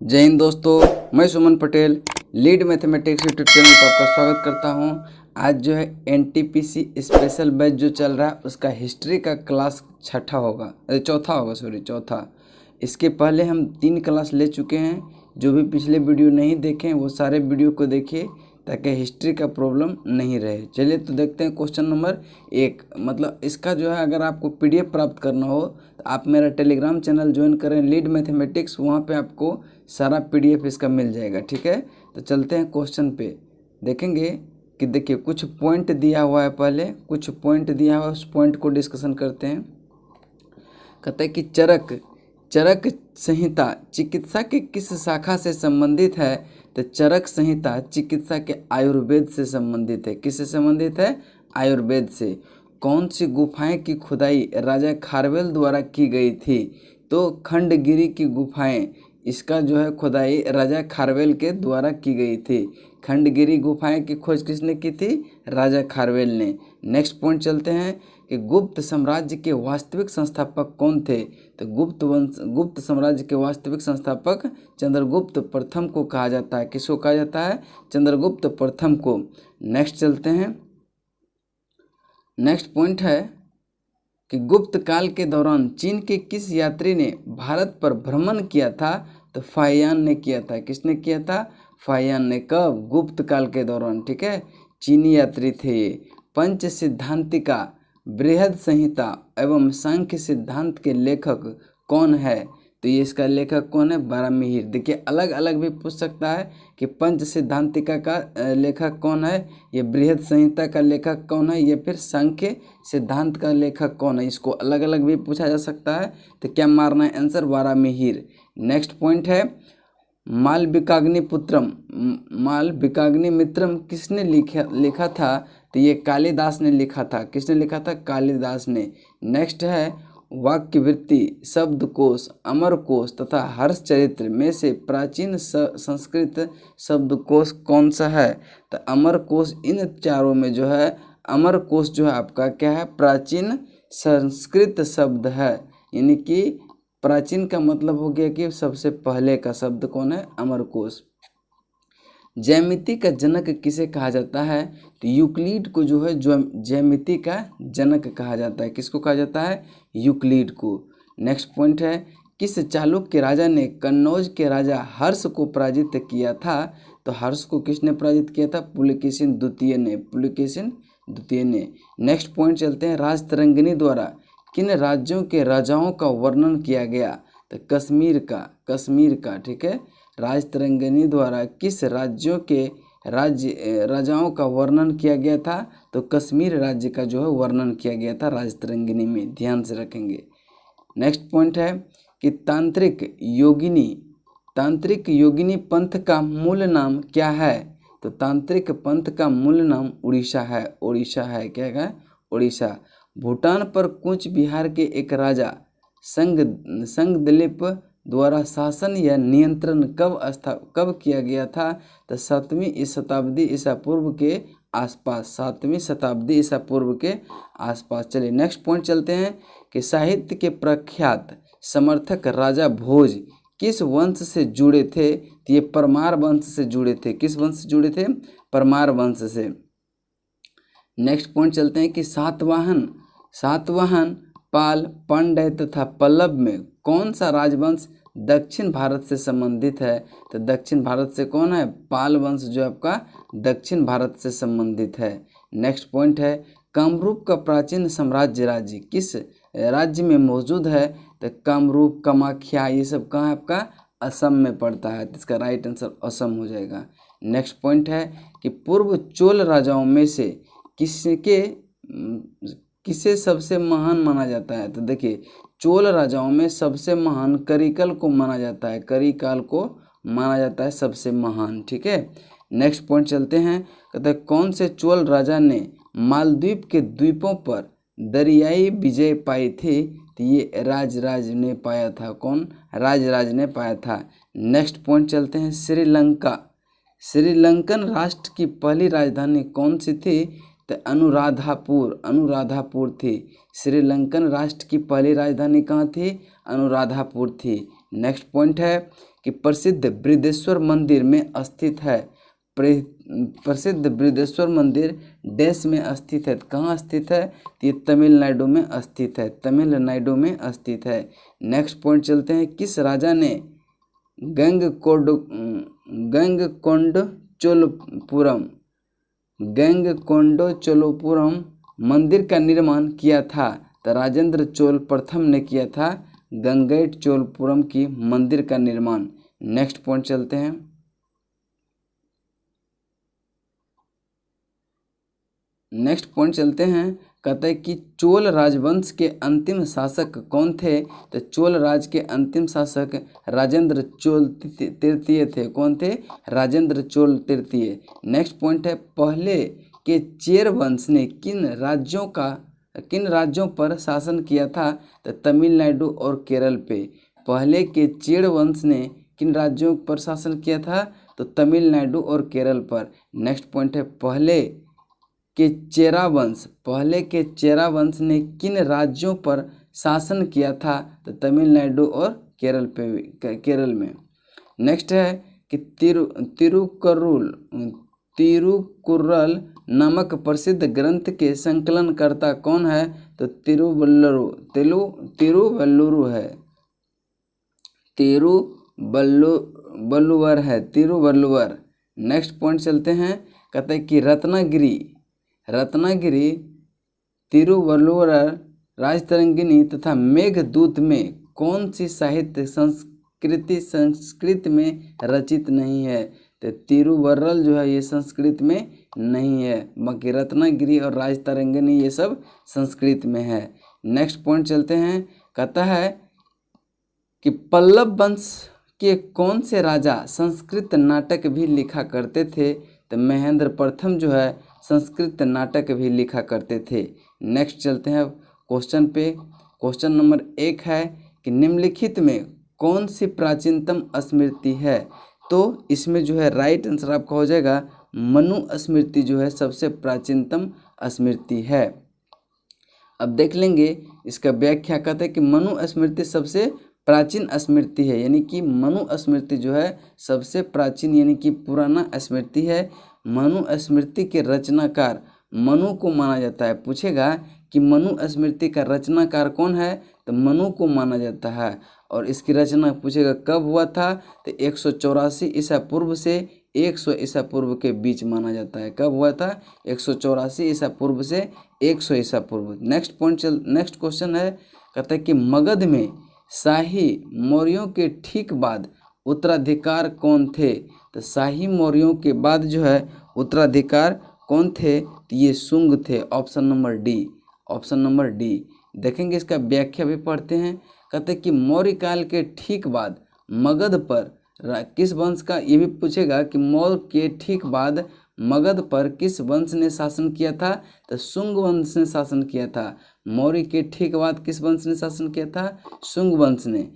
जय हिंद दोस्तों, मैं Suman Patel lead mathematics YouTube channel पर आपका स्वागत करता हूं। आज जो है एनटीपीसी स्पेशल बैच जो चल रहा है उसका हिस्ट्री का क्लास चौथा। इसके पहले हम 3 क्लास ले चुके हैं। जो भी पिछले वीडियो नहीं देखे हैं वो सारे वीडियो को देखिए ताकि हिस्ट्री का प्रॉब्लम नहीं रहे। चलिए तो देखते हैं क्वेश्चन नंबर 1। मतलब इसका जो है अगर आपको पीडीएफ प्राप्त करना हो तो आप मेरा टेलीग्राम चैनल ज्वाइन करें लीड मैथमेटिक्स, वहाँ पे आपको सारा पीडीएफ इसका मिल जाएगा। ठीक है, तो चलते हैं क्वेश्चन पे। देखेंगे कि देखिए कुछ पॉइंट दिया हुआ है, पहले कुछ पॉइंट दिया हुआ है, उस पॉइंट को डिस्कशन करते हैं। कहते हैं कि चरक संहिता चिकित्सा के किस शाखा से संबंधित है? तो चरक संहिता चिकित्सा के आयुर्वेद से संबंधित है। किससे संबंधित है? आयुर्वेद से। कौन सी गुफाएं की खुदाई राजा खारवेल द्वारा की गई थी? तो खंडगिरी की गुफाएं, इसका जो है खुदाई राजा खारवेल के द्वारा की गई थी। खंडगिरी गुफाएं की खोज किसने की थी? राजा खारवेल ने। नेक्स्ट पॉइंट चलते हैं कि गुप्त साम्राज्य के वास्तविक संस्थापक कौन थे? तो गुप्त साम्राज्य के वास्तविक संस्थापक चंद्रगुप्त प्रथम को कहा जाता है। किसको कहा जाता है? चंद्रगुप्त प्रथम को। नेक्स्ट चलते हैं। नेक्स्ट पॉइंट है कि गुप्त काल के दौरान चीन के किस यात्री ने भारत पर भ्रमण किया था? तो फाहियान ने किया था। किसने किया था? फाहियान ने। कब? गुप्त काल के दौरान। ठीक है, चीनी यात्री थे ये। पंच सिद्धांतिका, बृहद संहिता एवं सांख्य सिद्धांत के लेखक कौन है? तो ये इसका लेखक कौन है? बारामिहिर। देखिए अलग अलग भी पूछ सकता है कि पंच सिद्धांतिका का लेखक कौन है, ये बृहद संहिता का लेखक कौन है, ये फिर सांख्य सिद्धांत का लेखक कौन है। इसको अलग अलग भी पूछा जा सकता है। तो क्या मारना है आंसर? बारामिहिर। नेक्स्ट पॉइंट है मालविकाग्निमित्रम किसने लिखा था? तो ये कालिदास ने लिखा था। किसने लिखा था? कालिदास ने। नेक्स्ट है वाक्यवृत्ति, शब्दकोश, अमरकोश तथा हर्षचरित्र में से प्राचीन संस्कृत शब्दकोश कौन सा है? तो अमरकोश। इन चारों में जो है अमरकोश जो है आपका क्या है? प्राचीन संस्कृत शब्द है। यानी कि प्राचीन का मतलब हो गया कि सबसे पहले का शब्द कौन है? अमरकोश। ज्यामिति का जनक किसे कहा जाता है? तो यूक्लिड को जो है ज्यामिति का जनक कहा जाता है। किसको कहा जाता है? यूक्लिड को। नेक्स्ट पॉइंट है किस चालुक्य राजा ने कन्नौज के राजा हर्ष को पराजित किया था? तो हर्ष को किसने पराजित किया था? पुलकेशिन द्वितीय ने। नेक्स्ट पॉइंट चलते हैं राजतरंगिणी द्वारा किन राज्यों के राजाओं का वर्णन किया गया? तो कश्मीर का। ठीक है, राजतरंगिणी द्वारा किस राज्यों के राजाओं का वर्णन किया गया था? तो कश्मीर राज्य का जो है वर्णन किया गया था राजतरंगिणी में। ध्यान से रखेंगे। नेक्स्ट पॉइंट है कि तांत्रिक योगिनी पंथ का मूल नाम क्या है? तो तांत्रिक पंथ का मूल नाम उड़ीसा है। क्या है? उड़ीसा। भूटान पर कूच बिहार के एक राजा संगदिलीप द्वारा शासन या नियंत्रण कब किया गया था? तो 7वीं शताब्दी ईसा पूर्व के आसपास। 7वीं शताब्दी ईसा पूर्व के आसपास। चलिए नेक्स्ट पॉइंट चलते हैं कि साहित्य के प्रख्यात समर्थक राजा भोज किस वंश से जुड़े थे? तो ये परमार वंश से जुड़े थे। किस वंश से जुड़े थे? परमार वंश से। नेक्स्ट पॉइंट चलते हैं कि सातवाहन, पाल, पांड्य तथा पल्लव में कौन सा राजवंश दक्षिण भारत से संबंधित है? तो दक्षिण भारत से कौन है? पाल वंश जो आपका दक्षिण भारत से संबंधित है। नेक्स्ट पॉइंट है कामरूप का प्राचीन साम्राज्य राज्य किस राज्य में मौजूद है? तो कामरूप, कामाख्या, ये सब कहाँ है आपका? असम में पड़ता है। तो इसका राइट आंसर असम हो जाएगा। नेक्स्ट पॉइंट है कि पूर्व चोल राजाओं में से किसे सबसे महान माना जाता है? तो देखिए चोल राजाओं में सबसे महान करिकल को माना जाता है। करिकाल को माना जाता है सबसे महान। ठीक है, नेक्स्ट पॉइंट चलते हैं। कहते हैं कौन से चोल राजा ने मालदीव के द्वीपों पर दरियाई विजय पाई थी? तो ये राजराज ने पाया था। कौन? राजराज ने पाया था। नेक्स्ट पॉइंट चलते हैं श्रीलंकन राष्ट्र की पहली राजधानी कौन सी थी? तो अनुराधापुर थी। श्रीलंकन राष्ट्र की पहली राजधानी कहाँ थी? अनुराधापुर थी। नेक्स्ट पॉइंट है कि प्रसिद्ध बृहदेश्वर मंदिर में स्थित है। प्रसिद्ध बृहदेश्वर मंदिर देश में स्थित है। कहाँ स्थित है? ये तमिलनाडु में स्थित है। तमिलनाडु में स्थित है। नेक्स्ट पॉइंट चलते हैं। किस राजा ने गंगकोंडचोलपुरम मंदिर का निर्माण किया था? तो राजेंद्र चोल प्रथम ने किया था गंगैटचोलपुरम की मंदिर का निर्माण। नेक्स्ट पॉइंट चलते हैं। कहते हैं कि चोल राजवंश के अंतिम शासक कौन थे? तो चोल राज के अंतिम शासक राजेंद्र चोल तृतीय थे। कौन थे? राजेंद्र चोल तृतीय। नेक्स्ट पॉइंट है, पहले के चेर वंश ने किन राज्यों पर शासन किया था? तो तमिलनाडु और केरल पे। पहले के चेर वंश ने किन राज्यों पर शासन किया था? तो तमिलनाडु और केरल पर। नेक्स्ट पॉइंट है, पहले के चेरा वंश ने किन राज्यों पर शासन किया था? तो तमिलनाडु और केरल में। नेक्स्ट है कि तिरुकुर्रल नामक प्रसिद्ध ग्रंथ के संकलनकर्ता कौन है? तो तिरुवल्लुवर। नेक्स्ट पॉइंट चलते हैं। कहते हैं कि रत्नागिरी, तिरुवल्लुवर, राजतरंगिणी तथा मेघदूत में कौन सी साहित्य संस्कृत में रचित नहीं है? तो तिरुवल्लुवर जो है ये संस्कृत में नहीं है, बाकी रत्नागिरी और राजतरंगिणी ये सब संस्कृत में है। नेक्स्ट पॉइंट चलते हैं। कहता है कि पल्लव वंश के कौन से राजा संस्कृत नाटक भी लिखा करते थे? तो महेंद्र प्रथम जो है संस्कृत नाटक भी लिखा करते थे। नेक्स्ट चलते हैं क्वेश्चन पे। क्वेश्चन नंबर 1 है कि निम्नलिखित में कौन सी प्राचीनतम स्मृति है? तो इसमें जो है राइट आंसर आपका हो जाएगा मनु स्मृति जो है सबसे प्राचीनतम स्मृति है। अब देख लेंगे इसका व्याख्या। कहते हैं कि मनु स्मृति सबसे प्राचीन स्मृति है, यानी कि मनु स्मृति जो है सबसे प्राचीन यानी कि पुराना स्मृति है। मनु स्मृति के रचनाकार मनु को माना जाता है। पूछेगा कि मनु स्मृति का रचनाकार कौन है? तो मनु को माना जाता है। और इसकी रचना पूछेगा कब हुआ था? तो 184 ईसा पूर्व से 100 ईसा पूर्व के बीच माना जाता है। कब हुआ था? 184 ईसा पूर्व से 100 ईसा पूर्व। नेक्स्ट क्वेश्चन है। कहता है कि मगध में शाही मौर्यों के ठीक बाद उत्तराधिकार कौन थे? तो शाही मौर्यों के बाद जो है उत्तराधिकार कौन थे? तो ये शुंग थे। Option number D. देखेंगे इसका व्याख्या भी पढ़ते हैं। कहते हैं कि मौर्य काल के ठीक बाद मगध पर किस वंश का, ये भी पूछेगा कि मौर्य के ठीक बाद मगध पर किस वंश ने शासन किया था? तो शुंग वंश ने शासन किया था। मौर्य के ठीक बाद किस वंश ने शासन किया था? शुंग वंश ने।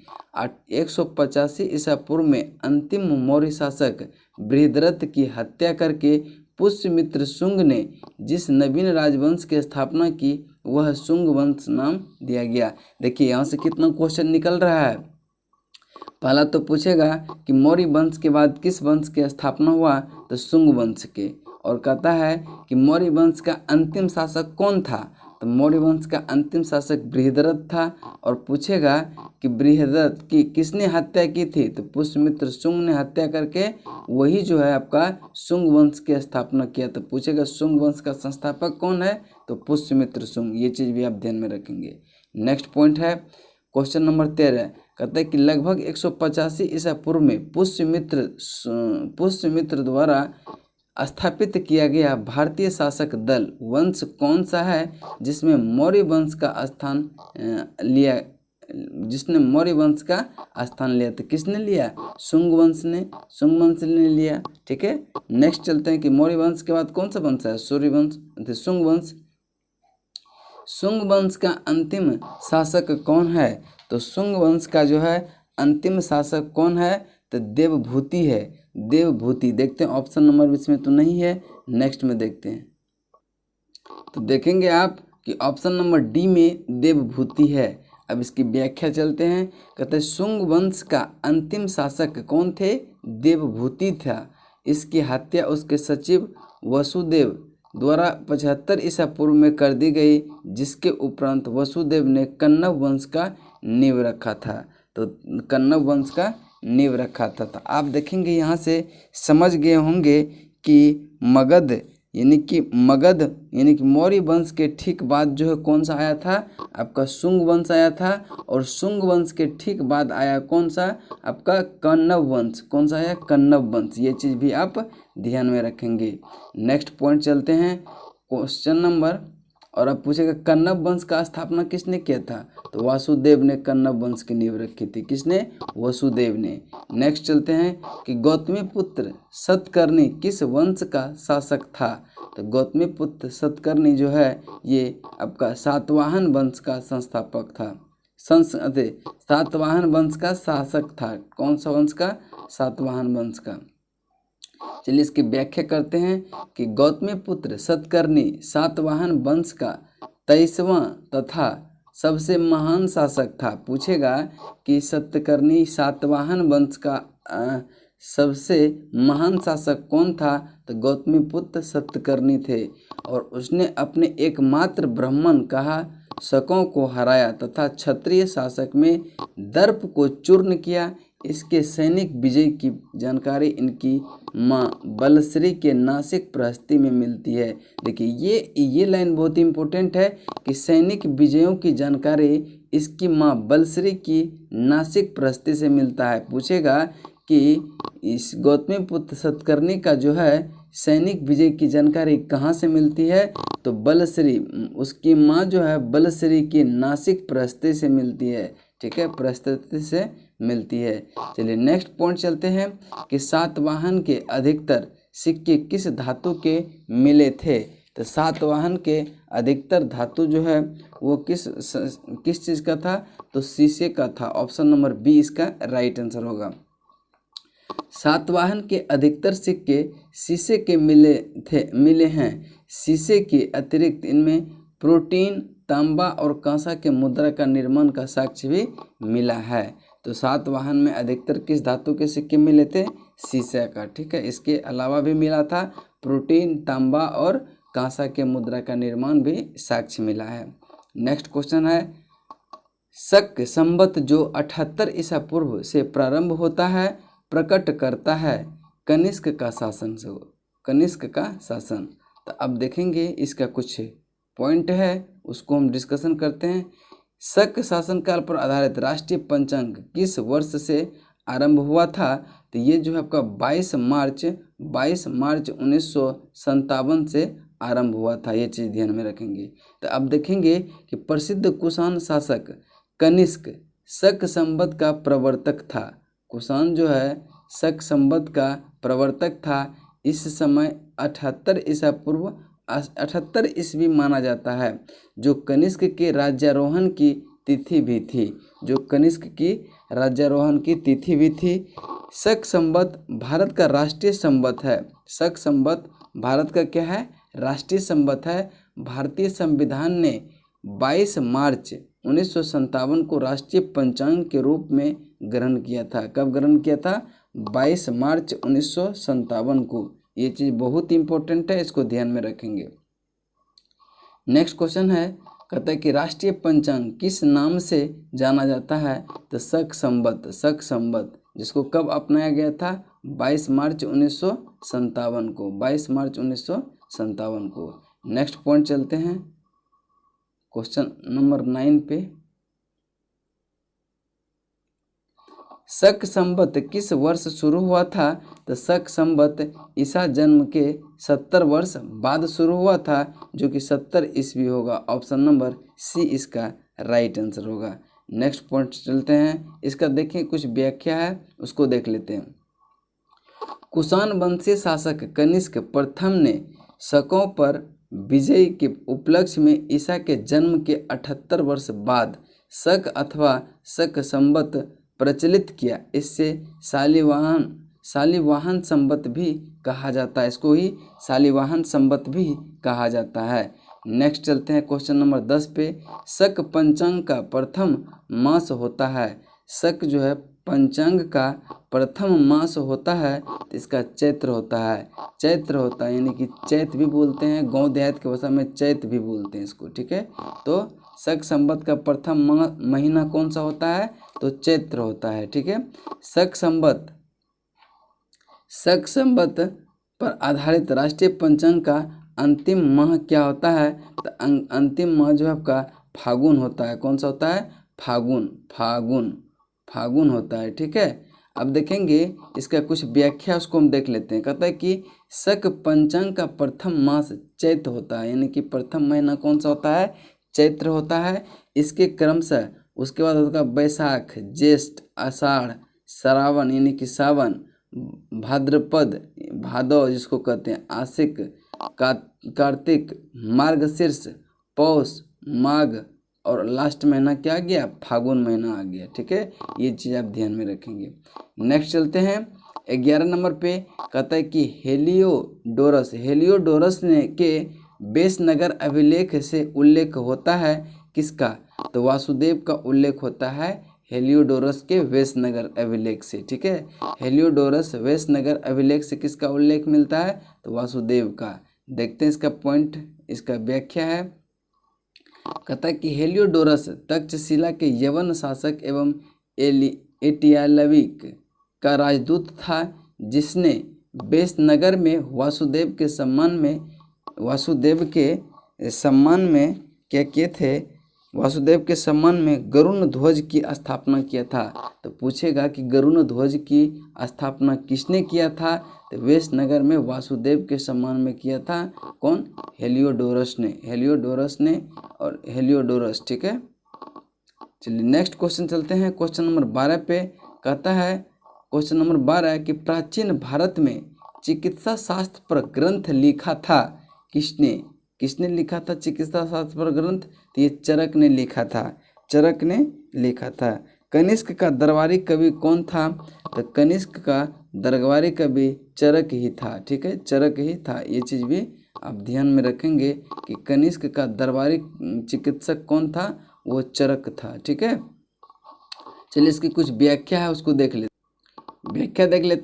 185 ईसा पूर्व में अंतिम मौर्य शासक बृहद्रथ की हत्या करके पुष्यमित्र शुंग ने जिस नवीन राजवंश की स्थापना की वह शुंग वंश नाम दिया गया। देखिए यहाँ से कितना क्वेश्चन निकल रहा है। पहला तो पूछेगा कि मौर्य वंश के बाद किस वंश की स्थापना हुआ? तो शुंग वंश के। और कहता है कि मौर्य वंश का अंतिम शासक कौन था? तो मौर्य वंश का अंतिम शासक बृहद्रथ था। और पूछेगा कि बृहद्रथ की किसने हत्या की थी? तो पुष्यमित्र शुंग ने हत्या करके वही जो है आपका शुंग वंश की स्थापना किया। तो पूछेगा शुंग वंश का संस्थापक कौन है? तो पुष्यमित्र शुंग। ये चीज़ भी आप ध्यान में रखेंगे। नेक्स्ट पॉइंट है क्वेश्चन नंबर 13। कहते हैं कि लगभग 185 ईसा पूर्व में पुष्यमित्र द्वारा स्थापित किया गया भारतीय शासक दल वंश कौन सा है जिसमें मौर्य वंश का स्थान लिया? तो किसने लिया? शुंग वंश ने लिया। ठीक है। नेक्स्ट चलते हैं कि मौर्य वंश के बाद कौन सा वंश है? शुंग वंश। शुंग वंश का अंतिम शासक कौन है? तो शुंग वंश का जो है अंतिम शासक कौन है? तो देवभूति है। देवभूति। देखते हैं ऑप्शन नंबर इसमें तो नहीं है, नेक्स्ट में देखते हैं। तो देखेंगे आप कि ऑप्शन नंबर डी में देवभूति है। अब इसकी व्याख्या चलते हैं। कहते हैं शुंग वंश का अंतिम शासक कौन थे? देवभूति था। इसकी हत्या उसके सचिव वसुदेव द्वारा 75 ईसा पूर्व में कर दी गई, जिसके उपरांत वसुदेव ने कण्व वंश का नींव रखा था। तो कण्व वंश का नींव रखा था। तो आप देखेंगे यहाँ से समझ गए होंगे कि मगध यानी कि मौर्य वंश के ठीक बाद जो है कौन सा आया था? आपका शुंग वंश आया था। और शुंग वंश के ठीक बाद आया कौन सा? आपका कण्व वंश। कौन सा आया? कण्व वंश। ये चीज़ भी आप ध्यान में रखेंगे। नेक्स्ट पॉइंट चलते हैं, क्वेश्चन नंबर। और अब पूछेगा कण्व वंश का स्थापना किसने किया था? तो वासुदेव ने कण्व वंश की नींव रखी थी। किसने? वसुदेव ने। नेक्स्ट चलते हैं कि गौतमी पुत्र सतकर्णी किस वंश का शासक था? तो गौतमी पुत्र सतकर्णी जो है ये आपका सातवाहन वंश का संस्थापक था। सातवाहन वंश का शासक था। कौन सा वंश का? सातवाहन वंश का। चलिए इसकी व्याख्या करते हैं कि गौतमी पुत्र सतकर्णी सातवाहन वंश का 23वां तथा सबसे महान शासक था। पूछेगा कि सतकर्णी सातवाहन वंश का सबसे महान शासक कौन था? तो गौतमी पुत्र सतकर्णी थे। और उसने अपने एकमात्र ब्राह्मण कहा शकों को हराया तथा क्षत्रिय शासक में दर्प को चूर्ण किया। इसके सैनिक विजय की जानकारी इनकी माँ बलश्री के नासिक प्रहस्ती में मिलती है। देखिए ये लाइन बहुत इंपॉर्टेंट है कि सैनिक विजयों की जानकारी इसकी माँ बलश्री की नासिक प्रहस्ती से मिलता है। पूछेगा कि इस गौतमी पुत्र सतकर्णी का जो है सैनिक विजय की जानकारी कहाँ से मिलती है? तो बलश्री, उसकी माँ जो है बलश्री की नासिक प्रहस्ती से मिलती है। ठीक है, प्रहस्ती से मिलती है। चलिए नेक्स्ट पॉइंट चलते हैं कि सातवाहन के अधिकतर सिक्के किस धातु के मिले थे? तो सातवाहन के अधिकतर धातु जो है वो किस चीज़ का था? तो शीशे का था। ऑप्शन नंबर बी इसका राइट आंसर होगा। सातवाहन के अधिकतर सिक्के शीशे के मिले हैं। शीशे के अतिरिक्त इनमें प्रोटीन, तांबा और कांसा के मुद्रा का निर्माण का साक्ष्य भी मिला है। तो सातवाहन में अधिकतर किस धातु के सिक्के मिले थे? शीशे का। ठीक है, इसके अलावा भी मिला था प्रोटीन, तांबा और कांसा के मुद्रा का निर्माण भी साक्ष्य मिला है। नेक्स्ट क्वेश्चन है शक संवत जो 78 ईसा पूर्व से प्रारंभ होता है प्रकट करता है कनिष्क का शासन से। कनिष्क का शासन। तो अब देखेंगे इसका कुछ पॉइंट है उसको हम डिस्कशन करते हैं। शक शासनकाल पर आधारित राष्ट्रीय पंचांग किस वर्ष से आरंभ हुआ था? तो ये जो है आपका 22 मार्च 1957 से आरंभ हुआ था। ये चीज़ ध्यान में रखेंगे। तो अब देखेंगे कि प्रसिद्ध कुषाण शासक कनिष्क शक संवत का प्रवर्तक था। कुषाण जो है शक संवत का प्रवर्तक था। इस समय 78 ईसा पूर्व 78 ईस्वी माना जाता है, जो कनिष्क के राज्यारोहण की तिथि भी थी। जो कनिष्क की राज्यारोहण की तिथि भी थी। शक संवत भारत का राष्ट्रीय संवत है। शक संवत भारत का क्या है? राष्ट्रीय संवत है। भारतीय संविधान ने 22 मार्च 1957 को राष्ट्रीय पंचांग के रूप में ग्रहण किया था। कब ग्रहण किया था? 22 मार्च 1957 को। ये चीज़ बहुत इंपॉर्टेंट है, इसको ध्यान में रखेंगे। नेक्स्ट क्वेश्चन है, कहता है कि राष्ट्रीय पंचांग किस नाम से जाना जाता है? तो शक संवत। शक संवत जिसको कब अपनाया गया था? 22 मार्च 1957 को। 22 मार्च 1957 को। नेक्स्ट पॉइंट चलते हैं क्वेश्चन नंबर 9 पे। शक संवत किस वर्ष शुरू हुआ था? तो शक संवत ईसा जन्म के 70 वर्ष बाद शुरू हुआ था, जो कि 70 ईस्वी होगा। ऑप्शन नंबर सी इसका राइट आंसर होगा। नेक्स्ट पॉइंट चलते हैं, इसका देखें कुछ व्याख्या है उसको देख लेते हैं। कुषाण वंशीय शासक कनिष्क प्रथम ने शकों पर विजय के उपलक्ष्य में ईसा के जन्म के 78 वर्ष बाद शक अथवा शक संवत प्रचलित किया। इससे शालिवाहन संवत भी कहा जाता है। इसको ही शालिवाहन संवत भी कहा जाता है। नेक्स्ट चलते हैं क्वेश्चन नंबर 10 पे। शक पंचांग का प्रथम मास होता है। शक जो है पंचांग का प्रथम मास होता है तो इसका चैत्र होता है। चैत्र होता है यानी कि चैत भी बोलते हैं, गांव देहात की भाषा में चैत भी बोलते हैं इसको, ठीक है। तो शक संवत का प्रथम महीना कौन सा होता है, तो चैत्र होता है, ठीक है। शक संवत पर आधारित राष्ट्रीय पंचांग का अंतिम माह क्या होता है, तो अंतिम माह जो है आपका फागुन होता है। कौन सा होता है, फागुन होता है, ठीक है। अब देखेंगे इसका कुछ व्याख्या, उसको हम देख लेते हैं। कहता है कि शक पंचांग का प्रथम मास चैत्र होता है, यानी कि प्रथम महीना कौन सा होता है, चैत्र होता है। इसके क्रमशः उसके बाद होता है बैसाख, ज्येष्ठ, आषाढ़, श्रावण यानी कि सावन, भाद्रपद, भादव जिसको कहते हैं, आशिक, कार्तिक, मार्गशीर्ष, पौष, माघ और लास्ट महीना क्या आ गया, फागुन महीना आ गया, ठीक है। ये चीज़ आप ध्यान में रखेंगे। नेक्स्ट चलते हैं 11 नंबर पे। कहता है कि हेलियोडोरस ने के बेसनगर अभिलेख से उल्लेख होता है किसका, तो वासुदेव का उल्लेख होता है हेलियोडोरस के वेसनगर अभिलेख से, ठीक है। हेलियोडोरस वेसनगर अभिलेख से किसका उल्लेख मिलता है, तो वासुदेव का। देखते हैं इसका पॉइंट, इसका व्याख्या है। कहता है कि हेलियोडोरस तक्षशिला के यवन शासक एवं एटियालविक का राजदूत था, जिसने बेसनगर में वासुदेव के सम्मान में गरुण ध्वज की स्थापना किया था। तो पूछेगा कि गरुण ध्वज की स्थापना किसने किया था, तो वेसनगर में वासुदेव के सम्मान में किया था। कौन, हेलियोडोरस ने, ठीक है। चलिए नेक्स्ट क्वेश्चन चलते हैं, क्वेश्चन नंबर 12 पे। कहता है क्वेश्चन नंबर 12 कि प्राचीन भारत में चिकित्सा शास्त्र पर ग्रंथ लिखा था किसने लिखा था चिकित्सा शास्त्र पर ग्रंथ, तो ये चरक ने लिखा था। कनिष्क का दरबारी कवि कौन था, तो कनिष्क का दरबारी कवि चरक ही था, ठीक है, चरक ही था। ये चीज़ भी आप ध्यान में रखेंगे कि कनिष्क का दरबारी चिकित्सक कौन था, वो चरक था, ठीक है। चलिए इसकी कुछ व्याख्या है, उसको देख लेते हैं।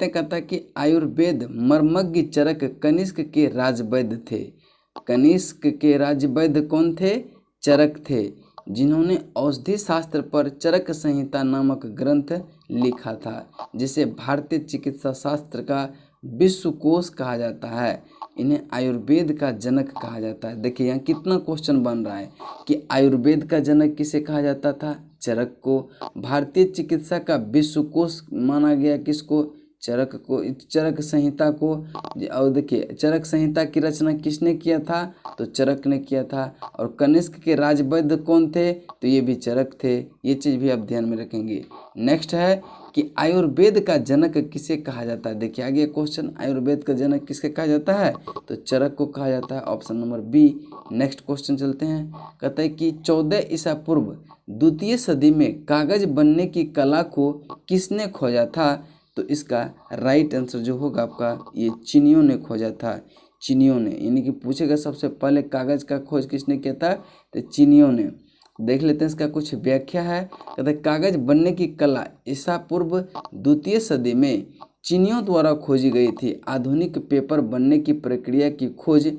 कहता है कि आयुर्वेद मर्मज्ञ चरक कनिष्क के राजवैद्य थे। कनिष्क के राजवैद्य कौन थे, चरक थे, जिन्होंने औषधि शास्त्र पर चरक संहिता नामक ग्रंथ लिखा था, जिसे भारतीय चिकित्सा शास्त्र का विश्वकोश कहा जाता है। इन्हें आयुर्वेद का जनक कहा जाता है। देखिए यहाँ कितना क्वेश्चन बन रहा है कि आयुर्वेद का जनक किसे कहा जाता था, चरक को। भारतीय चिकित्सा का विश्वकोश माना गया किसको, चरक को, चरक संहिता को। और देखिए चरक संहिता की रचना किसने किया था, तो चरक ने किया था। और कनिष्क के राजवैद्य कौन थे, तो ये भी चरक थे। ये चीज़ भी आप ध्यान में रखेंगे। नेक्स्ट है कि आयुर्वेद का जनक किसे कहा जाता है। देखिए आगे क्वेश्चन, आयुर्वेद का जनक किसके कहा जाता है, तो चरक को कहा जाता है, option number B. Next question चलते हैं। कहता है कि 14 ईसा पूर्व द्वितीय सदी में कागज बनने की कला को किसने खोजा था, तो इसका राइट आंसर जो होगा आपका, ये चीनियों ने खोजा था। चीनियों ने, यानी कि पूछेगा सबसे पहले कागज का खोज किसने किया था, तो चीनियों ने। देख लेते हैं इसका कुछ व्याख्या है। कहते हैं कागज बनने की कला ईसा पूर्व द्वितीय सदी में चीनियों द्वारा खोजी गई थी। आधुनिक पेपर बनने की प्रक्रिया की खोज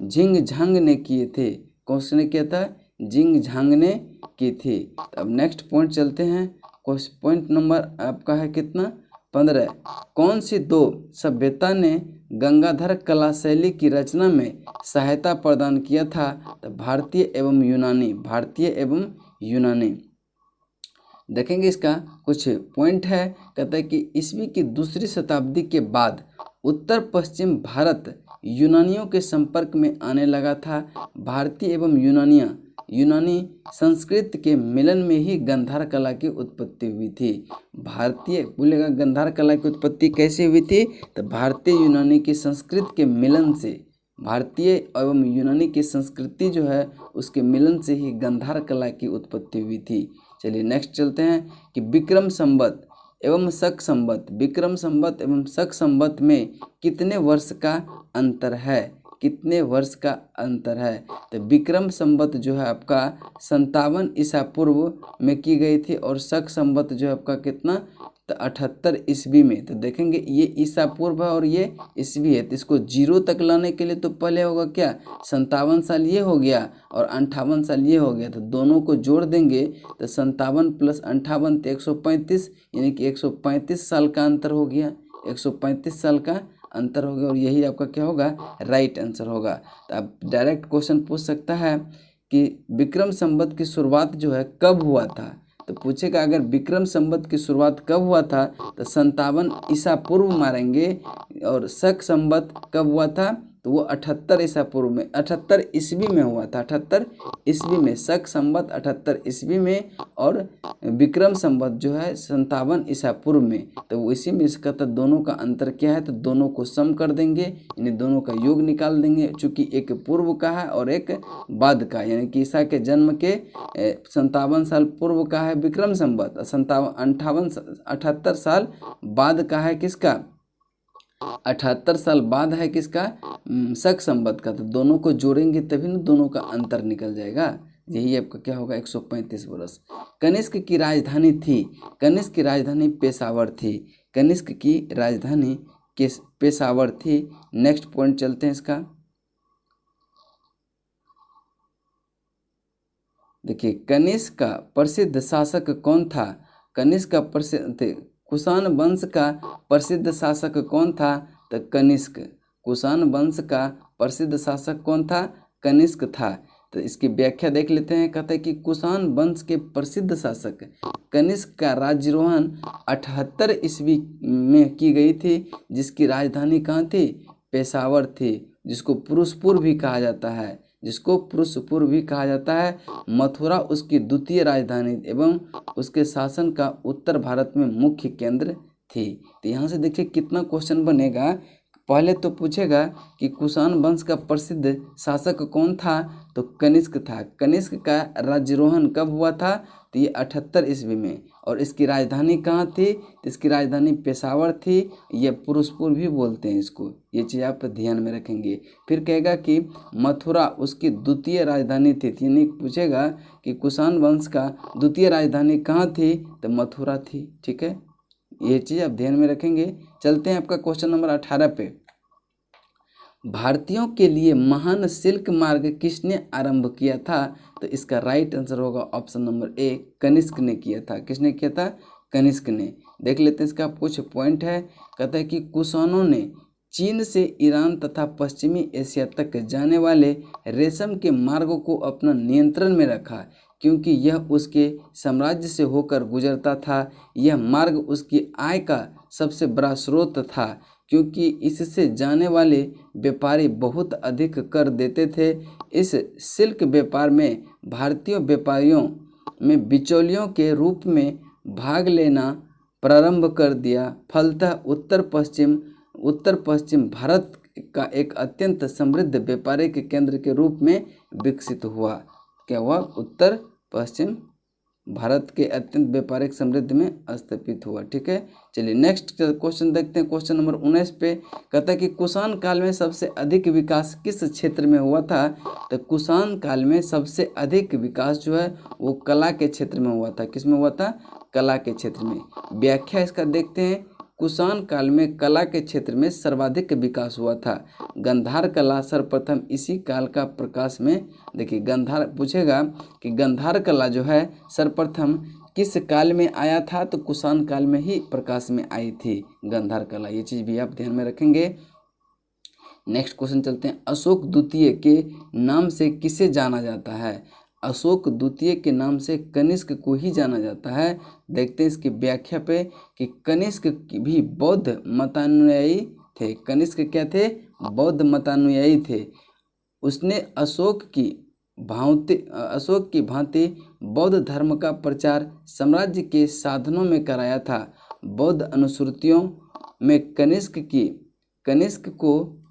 झिंग झांग ने किए थे। कौन ने किया था, झिंग झांग ने की थी। अब नेक्स्ट पॉइंट चलते हैं। पॉइंट नंबर आपका है कितना, 15। कौन सी दो सभ्यता ने गंगाधर कला शैली की रचना में सहायता प्रदान किया था, तो भारतीय एवं यूनानी। देखेंगे इसका कुछ पॉइंट है। कहता है कि ईस्वी की दूसरी शताब्दी के बाद उत्तर पश्चिम भारत यूनानियों के संपर्क में आने लगा था। भारतीय एवं यूनानी संस्कृति के मिलन में ही गांधार कला की उत्पत्ति हुई थी। भारतीय बोलेगा गांधार कला की उत्पत्ति कैसे हुई थी, तो भारतीय यूनानी की संस्कृति के मिलन से, भारतीय एवं यूनानी की संस्कृति जो है उसके मिलन से ही गांधार कला की उत्पत्ति हुई थी। चलिए नेक्स्ट चलते हैं कि विक्रम संवत एवं शक संवत में कितने वर्ष का अंतर है, कितने वर्ष का अंतर है? तो विक्रम संवत जो है आपका 57 ईसा पूर्व में की गई थी और शक संवत जो है आपका कितना, तो 78 ईस्वी में। तो देखेंगे ये ईसा पूर्व है और ये ईस्वी है, तो इसको जीरो तक लाने के लिए तो पहले होगा क्या, 57 साल ये हो गया और 58 साल ये हो गया, तो दोनों को जोड़ देंगे तो 57 + 58 तो 135, यानी कि 135 साल का अंतर हो गया, 135 साल का अंतर हो गया और यही आपका क्या होगा, राइट आंसर होगा। तो अब डायरेक्ट क्वेश्चन पूछ सकता है कि विक्रम संवत की शुरुआत जो है कब हुआ था? तो पूछेगा अगर विक्रम संवत की शुरुआत कब हुआ था, तो 57 ईसा पूर्व मारेंगे और शक संवत कब हुआ था, तो वो 78 ईसा पूर्व में, 78 ईस्वी में हुआ था, 78 ईस्वी में। शक संवत 78 ईस्वी में और विक्रम संवत जो है 57 ईसा पूर्व में। तो इसी में इसका तो दोनों का अंतर क्या है, तो दोनों को सम कर देंगे, यानी दोनों का योग निकाल देंगे, चूँकि एक पूर्व का है और एक बाद का, यानी कि ईसा के जन्म के 57 साल पूर्व का है विक्रम संवत, 78 साल बाद का है किसका, 78 साल बाद है किसका, शक संवत का। तो दोनों को जोड़ेंगे तभी ना दोनों का अंतर निकल जाएगा, यही आपका क्या होगा, 135 वर्ष। कनिष्क की राजधानी थी, कनिष्क की राजधानी पेशावर थी, कनिष्क की राजधानी पेशावर थी। नेक्स्ट पॉइंट चलते हैं इसका। देखिए कनिष्क का प्रसिद्ध शासक कौन था? कनिष्क का प्रसिद्ध, कुषाण वंश का प्रसिद्ध शासक कौन था? तो कनिष्क। कुषाण वंश का प्रसिद्ध शासक कौन था? कनिष्क था। तो इसकी व्याख्या देख लेते हैं। कहते हैं कि कुषाण वंश के प्रसिद्ध शासक कनिष्क का राज्यारोहण 78 ईस्वी में की गई थी, जिसकी राजधानी कहाँ थी? पेशावर थी, जिसको पुरुषपुर भी कहा जाता है, जिसको पुरुषपुर भी कहा जाता है। मथुरा उसकी द्वितीय राजधानी एवं उसके शासन का उत्तर भारत में मुख्य केंद्र थी। तो यहाँ से देखिए कितना क्वेश्चन बनेगा। पहले तो पूछेगा कि कुषाण वंश का प्रसिद्ध शासक कौन था, तो कनिष्क था। कनिष्क का राज्यारोहण कब हुआ था? तो ये 78 ईस्वी में। और इसकी राजधानी कहाँ थी? तो इसकी राजधानी पेशावर थी, ये पुरुषपुर भी बोलते हैं इसको, ये चीज़ आप ध्यान में रखेंगे। फिर कहेगा कि मथुरा उसकी द्वितीय राजधानी थी, यानी पूछेगा कि कुषाण वंश का द्वितीय राजधानी कहाँ थी? तो मथुरा थी। ठीक है, ये चीज़ आप ध्यान में रखेंगे। चलते हैं आपका क्वेश्चन नंबर 18 पे। भारतीयों के लिए महान सिल्क मार्ग किसने आरंभ किया था? तो इसका राइट आंसर होगा ऑप्शन नंबर ए, कनिष्क ने किया था। किसने किया था? कनिष्क ने। देख लेते हैं इसका कुछ पॉइंट है। कहता है कि कुषाणों ने चीन से ईरान तथा पश्चिमी एशिया तक जाने वाले रेशम के मार्गों को अपना नियंत्रण में रखा, क्योंकि यह उसके साम्राज्य से होकर गुजरता था। यह मार्ग उसकी आय का सबसे बड़ा स्रोत था, क्योंकि इससे जाने वाले व्यापारी बहुत अधिक कर देते थे। इस सिल्क व्यापार में भारतीय व्यापारियों में बिचौलियों के रूप में भाग लेना प्रारंभ कर दिया। फलतः उत्तर पश्चिम भारत का एक अत्यंत समृद्ध व्यापारिक केंद्र के रूप में विकसित हुआ। क्या हुआ? उत्तर पश्चिम भारत के अत्यंत व्यापारिक समृद्ध में स्थापित हुआ। ठीक है, चलिए नेक्स्ट क्वेश्चन देखते हैं। क्वेश्चन नंबर 19 पे कहता है कि कुषाण काल में सबसे अधिक विकास किस क्षेत्र में हुआ था? तो कुषाण काल में सबसे अधिक विकास जो है वो कला के क्षेत्र में हुआ था। किस में हुआ था? कला के क्षेत्र में। व्याख्या इसका देखते हैं। कुषाण काल में कला के क्षेत्र में सर्वाधिक विकास हुआ था। गंधार कला सर्वप्रथम इसी काल का प्रकाश में, देखिए गंधार पूछेगा कि गंधार कला जो है सर्वप्रथम किस काल में आया था? तो कुषाण काल में ही प्रकाश में आई थी गंधार कला। ये चीज़ भी आप ध्यान में रखेंगे। नेक्स्ट क्वेश्चन चलते हैं। अशोक द्वितीय के नाम से किसे जाना जाता है? अशोक द्वितीय के नाम से कनिष्क को ही जाना जाता है। देखते हैं इसकी व्याख्या पे कि कनिष्क भी बौद्ध मतानुयायी थे। कनिष्क क्या थे? बौद्ध मतानुयायी थे। उसने अशोक की भांति बौद्ध धर्म का प्रचार साम्राज्य के साधनों में कराया था। बौद्ध अनुश्रुतियों में कनिष्क को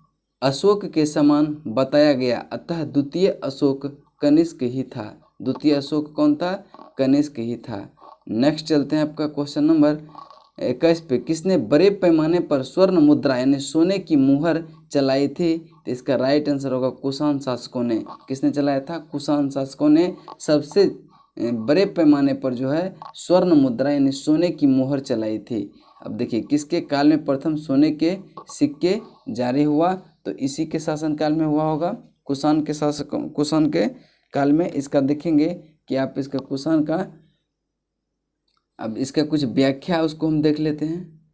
अशोक के समान बताया गया, अतः द्वितीय अशोक कनिष्क ही था। द्वितीय अशोक कौन था? कनिष्क ही था। नेक्स्ट चलते हैं आपका क्वेश्चन नंबर 21 पे किसने बड़े पैमाने पर स्वर्ण मुद्रा यानी सोने की मुहर चलाई थी? तो इसका राइट आंसर होगा कुषाण शासकों ने। किसने चलाया था? कुषाण शासकों ने सबसे बड़े पैमाने पर जो है स्वर्ण मुद्रा यानी सोने की मुहर चलाई थी। अब देखिए किसके काल में प्रथम सोने के सिक्के जारी हुआ? तो इसी के शासनकाल में हुआ होगा, कुषाण के काल में। इसका देखेंगे कि आप इसका कुषाण का, अब इसका कुछ व्याख्या उसको हम देख लेते हैं।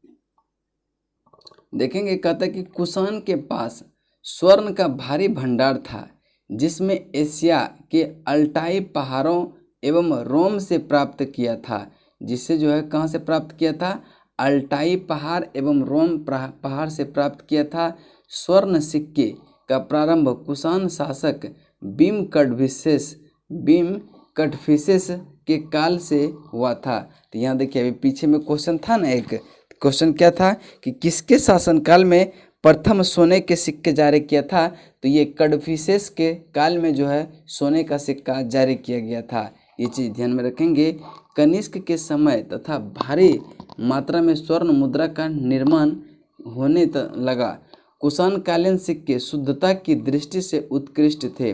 देखेंगे, कहता है कि कुषाण के पास स्वर्ण का भारी भंडार था, जिसमें एशिया के अल्टाई पहाड़ों एवं रोम से प्राप्त किया था। जिससे जो है कहाँ से प्राप्त किया था? अल्टाई पहाड़ एवं रोम पहाड़ से प्राप्त किया था। स्वर्ण सिक्के का प्रारंभ कुषाण शासक भीम कटफिसेस के काल से हुआ था। तो यहाँ देखिए अभी पीछे में क्वेश्चन था ना, एक क्वेश्चन क्या था कि किसके शासनकाल में प्रथम सोने के सिक्के जारी किया था? तो ये कटफिसेस के काल में जो है सोने का सिक्का जारी किया गया था। ये चीज़ ध्यान में रखेंगे। कनिष्क के समय तथा भारी मात्रा में स्वर्ण मुद्रा का निर्माण होने लगा। कुषाण कालीन सिक्के शुद्धता की दृष्टि से उत्कृष्ट थे।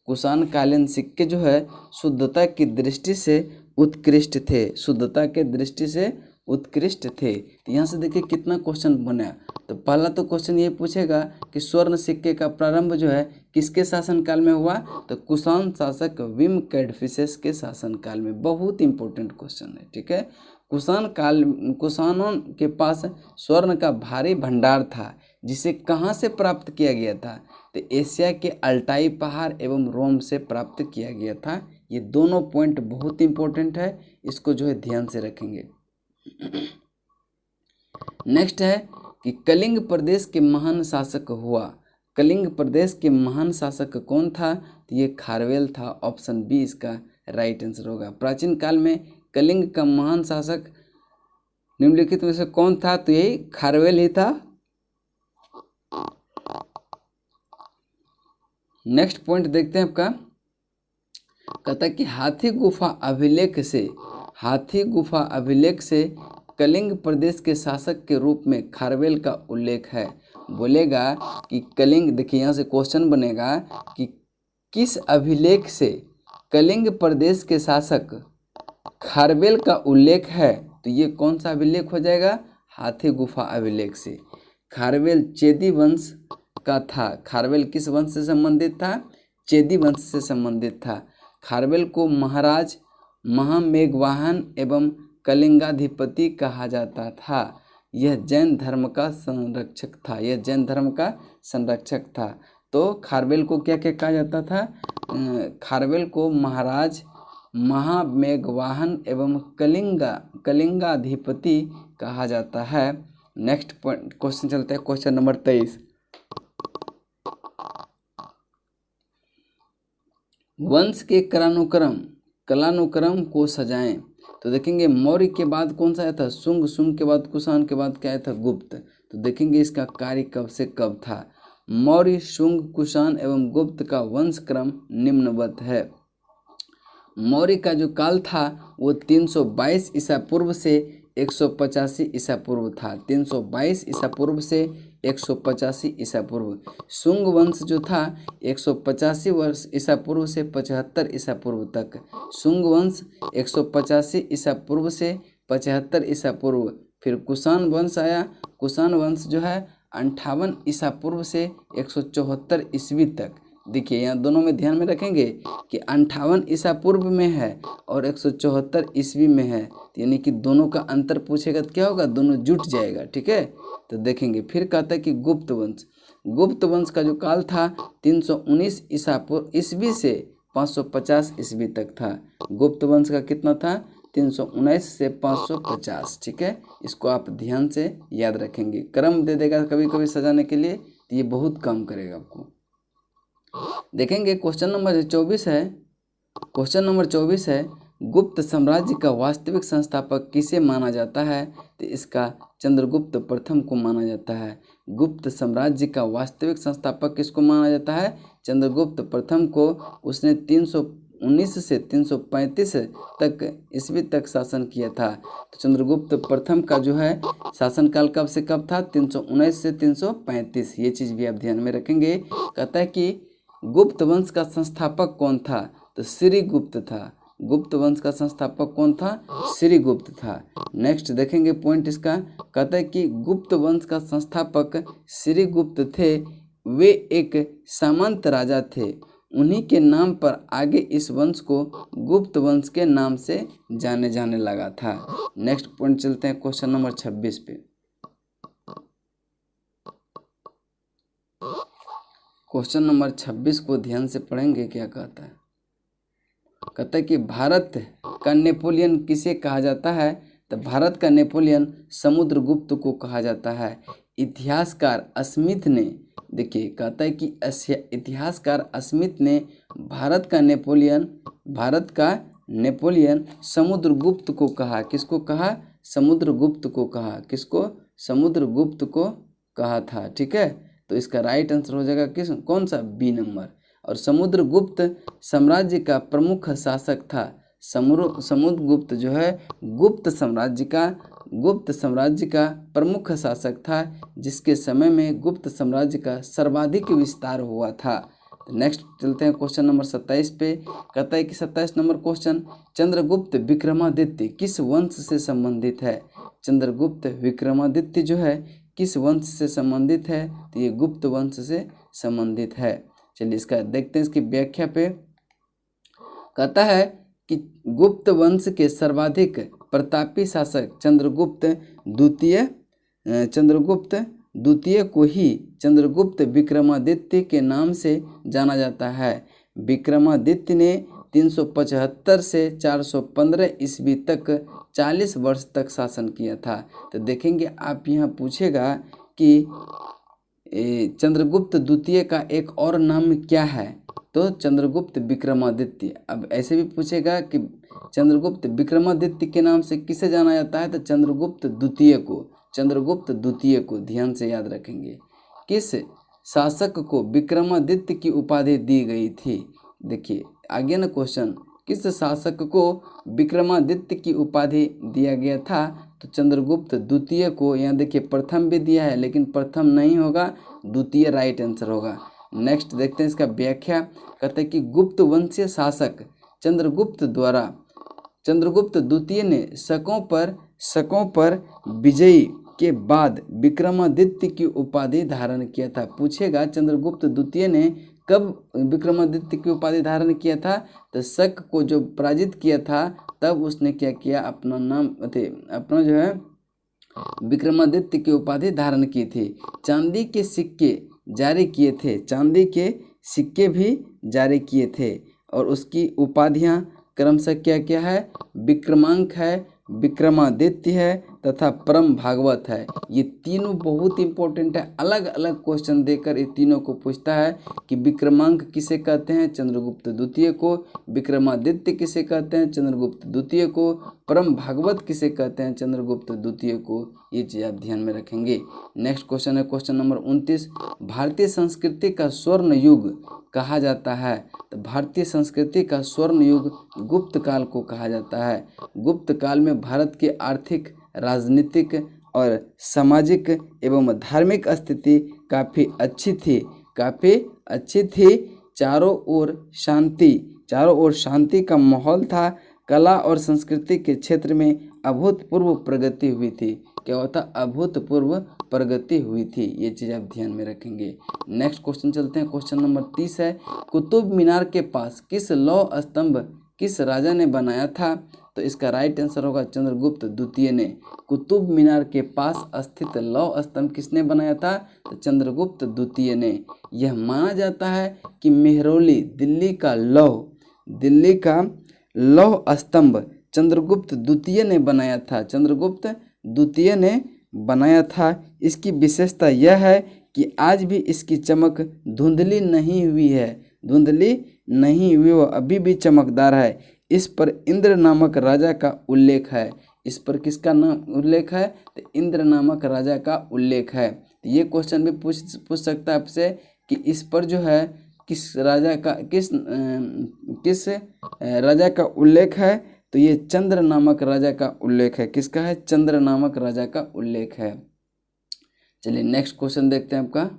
कुषाण कालीन सिक्के जो है शुद्धता की दृष्टि से उत्कृष्ट थे, शुद्धता के दृष्टि से उत्कृष्ट थे। तो यहाँ से देखिए कितना क्वेश्चन बना। तो पहला तो क्वेश्चन ये पूछेगा कि स्वर्ण सिक्के का प्रारंभ जो है किसके शासनकाल में हुआ? तो कुषाण शासक भीम कैडफिसेस के शासनकाल में। बहुत इंपॉर्टेंट क्वेश्चन है, ठीक है। कुषाणों के पास स्वर्ण का भारी भंडार था, जिसे कहाँ से प्राप्त किया गया था? तो एशिया के अल्टाई पहाड़ एवं रोम से प्राप्त किया गया था। ये दोनों पॉइंट बहुत इंपॉर्टेंट है, इसको जो है ध्यान से रखेंगे। नेक्स्ट है कि कलिंग प्रदेश के महान शासक हुआ। कलिंग प्रदेश के महान शासक कौन था? तो ये खारवेल था। ऑप्शन बी इसका राइट आंसर होगा। प्राचीन काल में कलिंग का महान शासक निम्नलिखित में से कौन था? तो यही खारवेल ही था। नेक्स्ट पॉइंट देखते हैं आपका। कहता है कि हाथी गुफा अभिलेख से कलिंग प्रदेश के शासक के रूप में खारवेल का उल्लेख है। बोलेगा कि कलिंग, देखिए यहाँ से क्वेश्चन बनेगा कि किस अभिलेख से कलिंग प्रदेश के शासक खारवेल का उल्लेख है? तो ये कौन सा अभिलेख हो जाएगा? हाथी गुफा अभिलेख से। खारवेल चेदी वंश का था। खारवेल किस वंश से संबंधित था? चेदी वंश से संबंधित था। खारवेल को महाराज महामेघवाहन एवं कलिंगाधिपति कहा जाता था। यह जैन धर्म का संरक्षक था। तो खारवेल को क्या क्या कहा जाता था? खारवेल को महाराज महामेघवाहन एवं कलिंगाधिपति कहा जाता है। नेक्स्ट क्वेश्चन चलते हैं, क्वेश्चन नंबर 23। वंश के कालानुक्रम को सजाएं। तो देखेंगे मौर्य के बाद कौन सा आया था? शुंग। शुंग के बाद कुषाण के बाद क्या आया था? गुप्त। तो देखेंगे इसका कार्य कब से कब था। मौर्य, शुंग, कुषाण एवं गुप्त का वंश क्रम निम्नवत है। मौर्य का जो काल था वो 322 ईसा पूर्व से 185 ईसा पूर्व था। 322 ईसा पूर्व से 185 ईसा पूर्व। शुंग वंश जो था 185 वर्ष ईसा पूर्व से 75 ईसा पूर्व तक। शुंग वंश 185 ईसा पूर्व से 75 ईसा पूर्व। फिर कुषाण वंश आया। कुषाण वंश जो है 58 ईसा पूर्व से 174 ईस्वी तक। देखिए यहाँ दोनों में ध्यान में रखेंगे कि 58 ईसा पूर्व में है और 174 ईस्वी में है, यानी कि दोनों का अंतर पूछेगा तो क्या होगा? दोनों जुट जाएगा, ठीक है। तो देखेंगे फिर कहता है कि गुप्त वंश का जो काल था 319 ईस्वी से 550 ईस्वी तक था। गुप्त वंश का कितना था? 319 से 550, ठीक है। इसको आप ध्यान से याद रखेंगे। क्रम दे देगा कभी कभी सजाने के लिए, तो ये बहुत काम करेगा आपको। देखेंगे क्वेश्चन नंबर 24 है। क्वेश्चन नंबर 24 है, गुप्त साम्राज्य का वास्तविक संस्थापक किसे माना जाता है? तो इसका चंद्रगुप्त प्रथम को माना जाता है। गुप्त साम्राज्य का वास्तविक संस्थापक किसको माना जाता है? चंद्रगुप्त प्रथम को। उसने 319 से 335 तक ईस्वी तक शासन किया था। तो चंद्रगुप्त प्रथम का जो है शासनकाल कब से कब था? 319 से 335। ये चीज़ भी आप ध्यान में रखेंगे। कहता है कि गुप्त वंश का संस्थापक कौन था? तो श्रीगुप्त था। गुप्त वंश का संस्थापक कौन था? श्रीगुप्त था। नेक्स्ट देखेंगे पॉइंट इसका। कहता है कि गुप्त वंश का संस्थापक श्रीगुप्त थे। वे एक सामंत राजा थे। उन्हीं के नाम पर आगे इस वंश को गुप्त वंश के नाम से जाने लगा था। नेक्स्ट पॉइंट चलते हैं क्वेश्चन नंबर 26 पे। क्वेश्चन नंबर 26 को ध्यान से पढ़ेंगे। क्या कहता है? कहता है कि भारत का नेपोलियन किसे कहा जाता है? तो भारत का नेपोलियन समुद्रगुप्त को कहा जाता है। इतिहासकार स्मिथ ने, देखिए कहता है कि इतिहासकार स्मिथ ने भारत का नेपोलियन समुद्रगुप्त को कहा। किसको कहा? समुद्रगुप्त को कहा। किसको? समुद्रगुप्त को कहा था। ठीक है, तो इसका राइट आंसर हो जाएगा कौन सा? B number. और समुद्रगुप्त साम्राज्य का प्रमुख शासक था। समुद्रगुप्त जो है गुप्त साम्राज्य का प्रमुख शासक था, जिसके समय में गुप्त साम्राज्य का सर्वाधिक विस्तार हुआ था। नेक्स्ट चलते हैं क्वेश्चन नंबर 27 पे। कहता है कि 27 नंबर क्वेश्चन, चंद्रगुप्त विक्रमादित्य किस वंश से संबंधित है? चंद्रगुप्त विक्रमादित्य जो है किस वंश से संबंधित है? तो ये गुप्त वंश से संबंधित है। चलिए इसका देखते हैं इसकी व्याख्या पे। कहता है कि गुप्त वंश के सर्वाधिक प्रतापी शासक चंद्रगुप्त द्वितीय को ही चंद्रगुप्त विक्रमादित्य के नाम से जाना जाता है। विक्रमादित्य ने 375 से 415 ईस्वी तक 40 वर्ष तक शासन किया था। तो देखेंगे आप यहाँ पूछेगा कि चंद्रगुप्त द्वितीय का एक और नाम क्या है? तो चंद्रगुप्त विक्रमादित्य। अब ऐसे भी पूछेगा कि चंद्रगुप्त विक्रमादित्य के नाम से किसे जाना जाता है? तो चंद्रगुप्त द्वितीय को ध्यान से याद रखेंगे। किस शासक को विक्रमादित्य की उपाधि दी गई थी? देखिए आगे ना क्वेश्चन, किस शासक को विक्रमादित्य की उपाधि दिया गया था? तो चंद्रगुप्त द्वितीय को। यहाँ देखिए प्रथम भी दिया है, लेकिन प्रथम नहीं होगा, द्वितीय राइट आंसर होगा। नेक्स्ट देखते हैं इसका व्याख्या। कहते हैं कि गुप्त वंशीय शासक चंद्रगुप्त द्वितीय ने शकों पर विजयी के बाद विक्रमादित्य की उपाधि धारण किया था। पूछेगा चंद्रगुप्त द्वितीय ने कब विक्रमादित्य की उपाधि धारण किया था? तो शक को जो पराजित किया था तब उसने क्या किया? अपना जो है विक्रमादित्य की उपाधि धारण की थी। चांदी के सिक्के भी जारी किए थे और उसकी उपाधियां क्रमशः क्या है? विक्रमांक है, विक्रमादित्य है तथा परम भागवत है। ये तीनों बहुत इंपॉर्टेंट है। अलग अलग क्वेश्चन देकर ये तीनों को पूछता है कि विक्रमांक किसे कहते हैं? चंद्रगुप्त द्वितीय को। विक्रमादित्य किसे कहते हैं? चंद्रगुप्त द्वितीय को। परम भागवत किसे कहते हैं? चंद्रगुप्त द्वितीय को। ये चीज़ आप ध्यान में रखेंगे। नेक्स्ट क्वेश्चन है क्वेश्चन नंबर 29। भारतीय संस्कृति का स्वर्ण युग कहा जाता है। तो भारतीय संस्कृति का स्वर्ण युग गुप्त काल को कहा जाता है। गुप्त काल में भारत की आर्थिक, राजनीतिक और सामाजिक एवं धार्मिक स्थिति काफ़ी अच्छी थी। चारों ओर शांति का माहौल था। कला और संस्कृति के क्षेत्र में अभूतपूर्व प्रगति हुई थी। क्या होता? अभूतपूर्व प्रगति हुई थी। ये चीज़ आप ध्यान में रखेंगे। नेक्स्ट क्वेश्चन चलते हैं। क्वेश्चन नंबर 30 है, कुतुब मीनार के पास किस लौह स्तंभ किस राजा ने बनाया था? तो इसका राइट आंसर होगा चंद्रगुप्त द्वितीय ने। कुतुब मीनार के पास स्थित लौह स्तंभ किसने बनाया था? तो चंद्रगुप्त द्वितीय ने। यह माना जाता है कि मेहरौली दिल्ली का लौह स्तंभ चंद्रगुप्त द्वितीय ने बनाया था। इसकी विशेषता यह है कि आज भी इसकी चमक धुंधली नहीं हुई, वो अभी भी चमकदार है। इस पर इंद्र नामक राजा का उल्लेख है। इस पर किसका नाम उल्लेख है? तो इंद्र नामक राजा का उल्लेख है। तो ये क्वेश्चन भी पूछ सकता है आपसे कि इस पर जो है किस राजा का उल्लेख है? तो ये चंद्र नामक राजा का उल्लेख है। किसका है? चंद्र नामक राजा का उल्लेख है। चलिए नेक्स्ट क्वेश्चन देखते हैं आपका।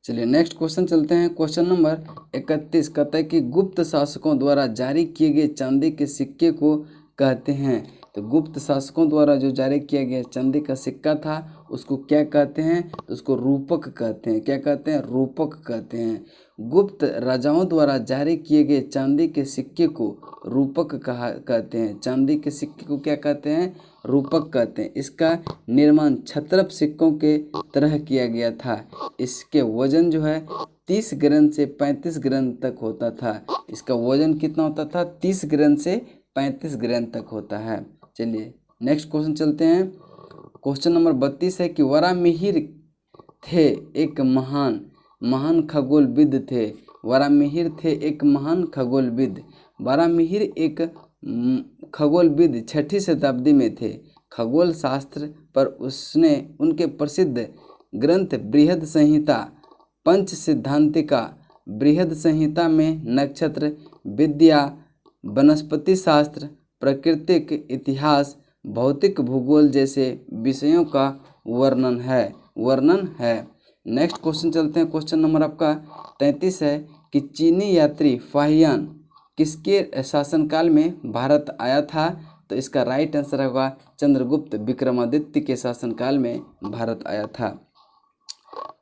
चलिए नेक्स्ट क्वेश्चन चलते हैं। क्वेश्चन नंबर 31 कहता है कि गुप्त शासकों द्वारा जारी किए गए चांदी के सिक्के को कहते हैं। तो गुप्त शासकों द्वारा जो जारी किया गया चांदी का सिक्का था उसको क्या कहते हैं? तो उसको रूपक कहते हैं। क्या कहते हैं? रूपक कहते हैं। गुप्त राजाओं द्वारा जारी किए गए चांदी के सिक्के को रूपक कहते हैं। चांदी के सिक्के को क्या कहते हैं? रूपक कहते हैं। इसका निर्माण क्षत्रप सिक्कों के तरह किया गया था। इसके वजन जो है 30 ग्राम से 35 ग्राम तक होता था। इसका वजन कितना होता था? 30 ग्राम से 35 ग्राम तक होता है। चलिए नेक्स्ट क्वेश्चन चलते हैं। क्वेश्चन नंबर 32 है कि वरामिहिर थे एक महान खगोलविद थे। वरामिहिर थे एक महान खगोलविद। वरामिहिर एक खगोलविद 6ठी शताब्दी में थे। खगोल शास्त्र पर उसने उनके प्रसिद्ध ग्रंथ बृहद संहिता, पंच सिद्धांतिका, बृहद संहिता में नक्षत्र विद्या, वनस्पति शास्त्र, प्राकृतिक इतिहास, भौतिक भूगोल जैसे विषयों का वर्णन है। नेक्स्ट क्वेश्चन चलते हैं। क्वेश्चन नंबर आपका 33 है कि चीनी यात्री फाहियान किसके शासनकाल में भारत आया था? तो इसका राइट आंसर होगा चंद्रगुप्त विक्रमादित्य के शासनकाल में भारत आया था।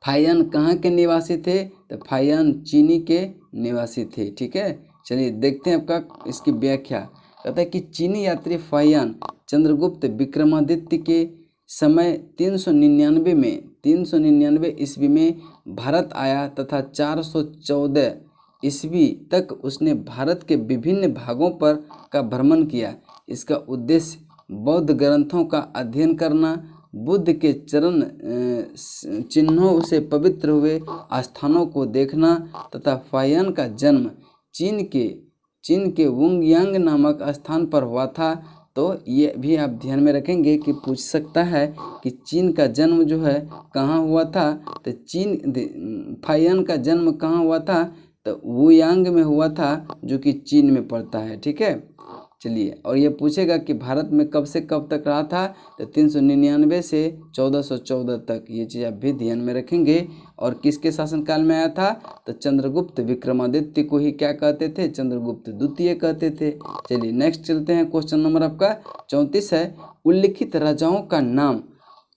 फाहियान कहाँ के निवासी थे? तो फाहियान चीनी के निवासी थे। ठीक है, चलिए देखते हैं आपका इसकी व्याख्या। कहता है कि चीनी यात्री फाहियान चंद्रगुप्त विक्रमादित्य के समय 399 ईस्वी में भारत आया तथा 414 ईस्वी तक उसने भारत के विभिन्न भागों पर का भ्रमण किया। इसका उद्देश्य बौद्ध ग्रंथों का अध्ययन करना, बुद्ध के चरण चिन्हों से पवित्र हुए स्थानों को देखना तथा फाहियान का जन्म चीन के वुंगयांग नामक स्थान पर हुआ था। तो ये भी आप ध्यान में रखेंगे कि पूछ सकता है कि चीन का जन्म जो है कहाँ हुआ था? तो फाहियान का जन्म कहाँ हुआ था? तो वुयांग में हुआ था, जो कि चीन में पड़ता है। ठीक है, चलिए, और ये पूछेगा कि भारत में कब से कब तक रहा था? तो 399 से 1414 तक। ये चीज़ आप भी ध्यान में रखेंगे। और किसके शासनकाल में आया था? तो चंद्रगुप्त विक्रमादित्य को ही क्या कहते थे? चंद्रगुप्त द्वितीय कहते थे। चलिए नेक्स्ट चलते हैं। क्वेश्चन नंबर आपका 34 है, उल्लिखित राजाओं का नाम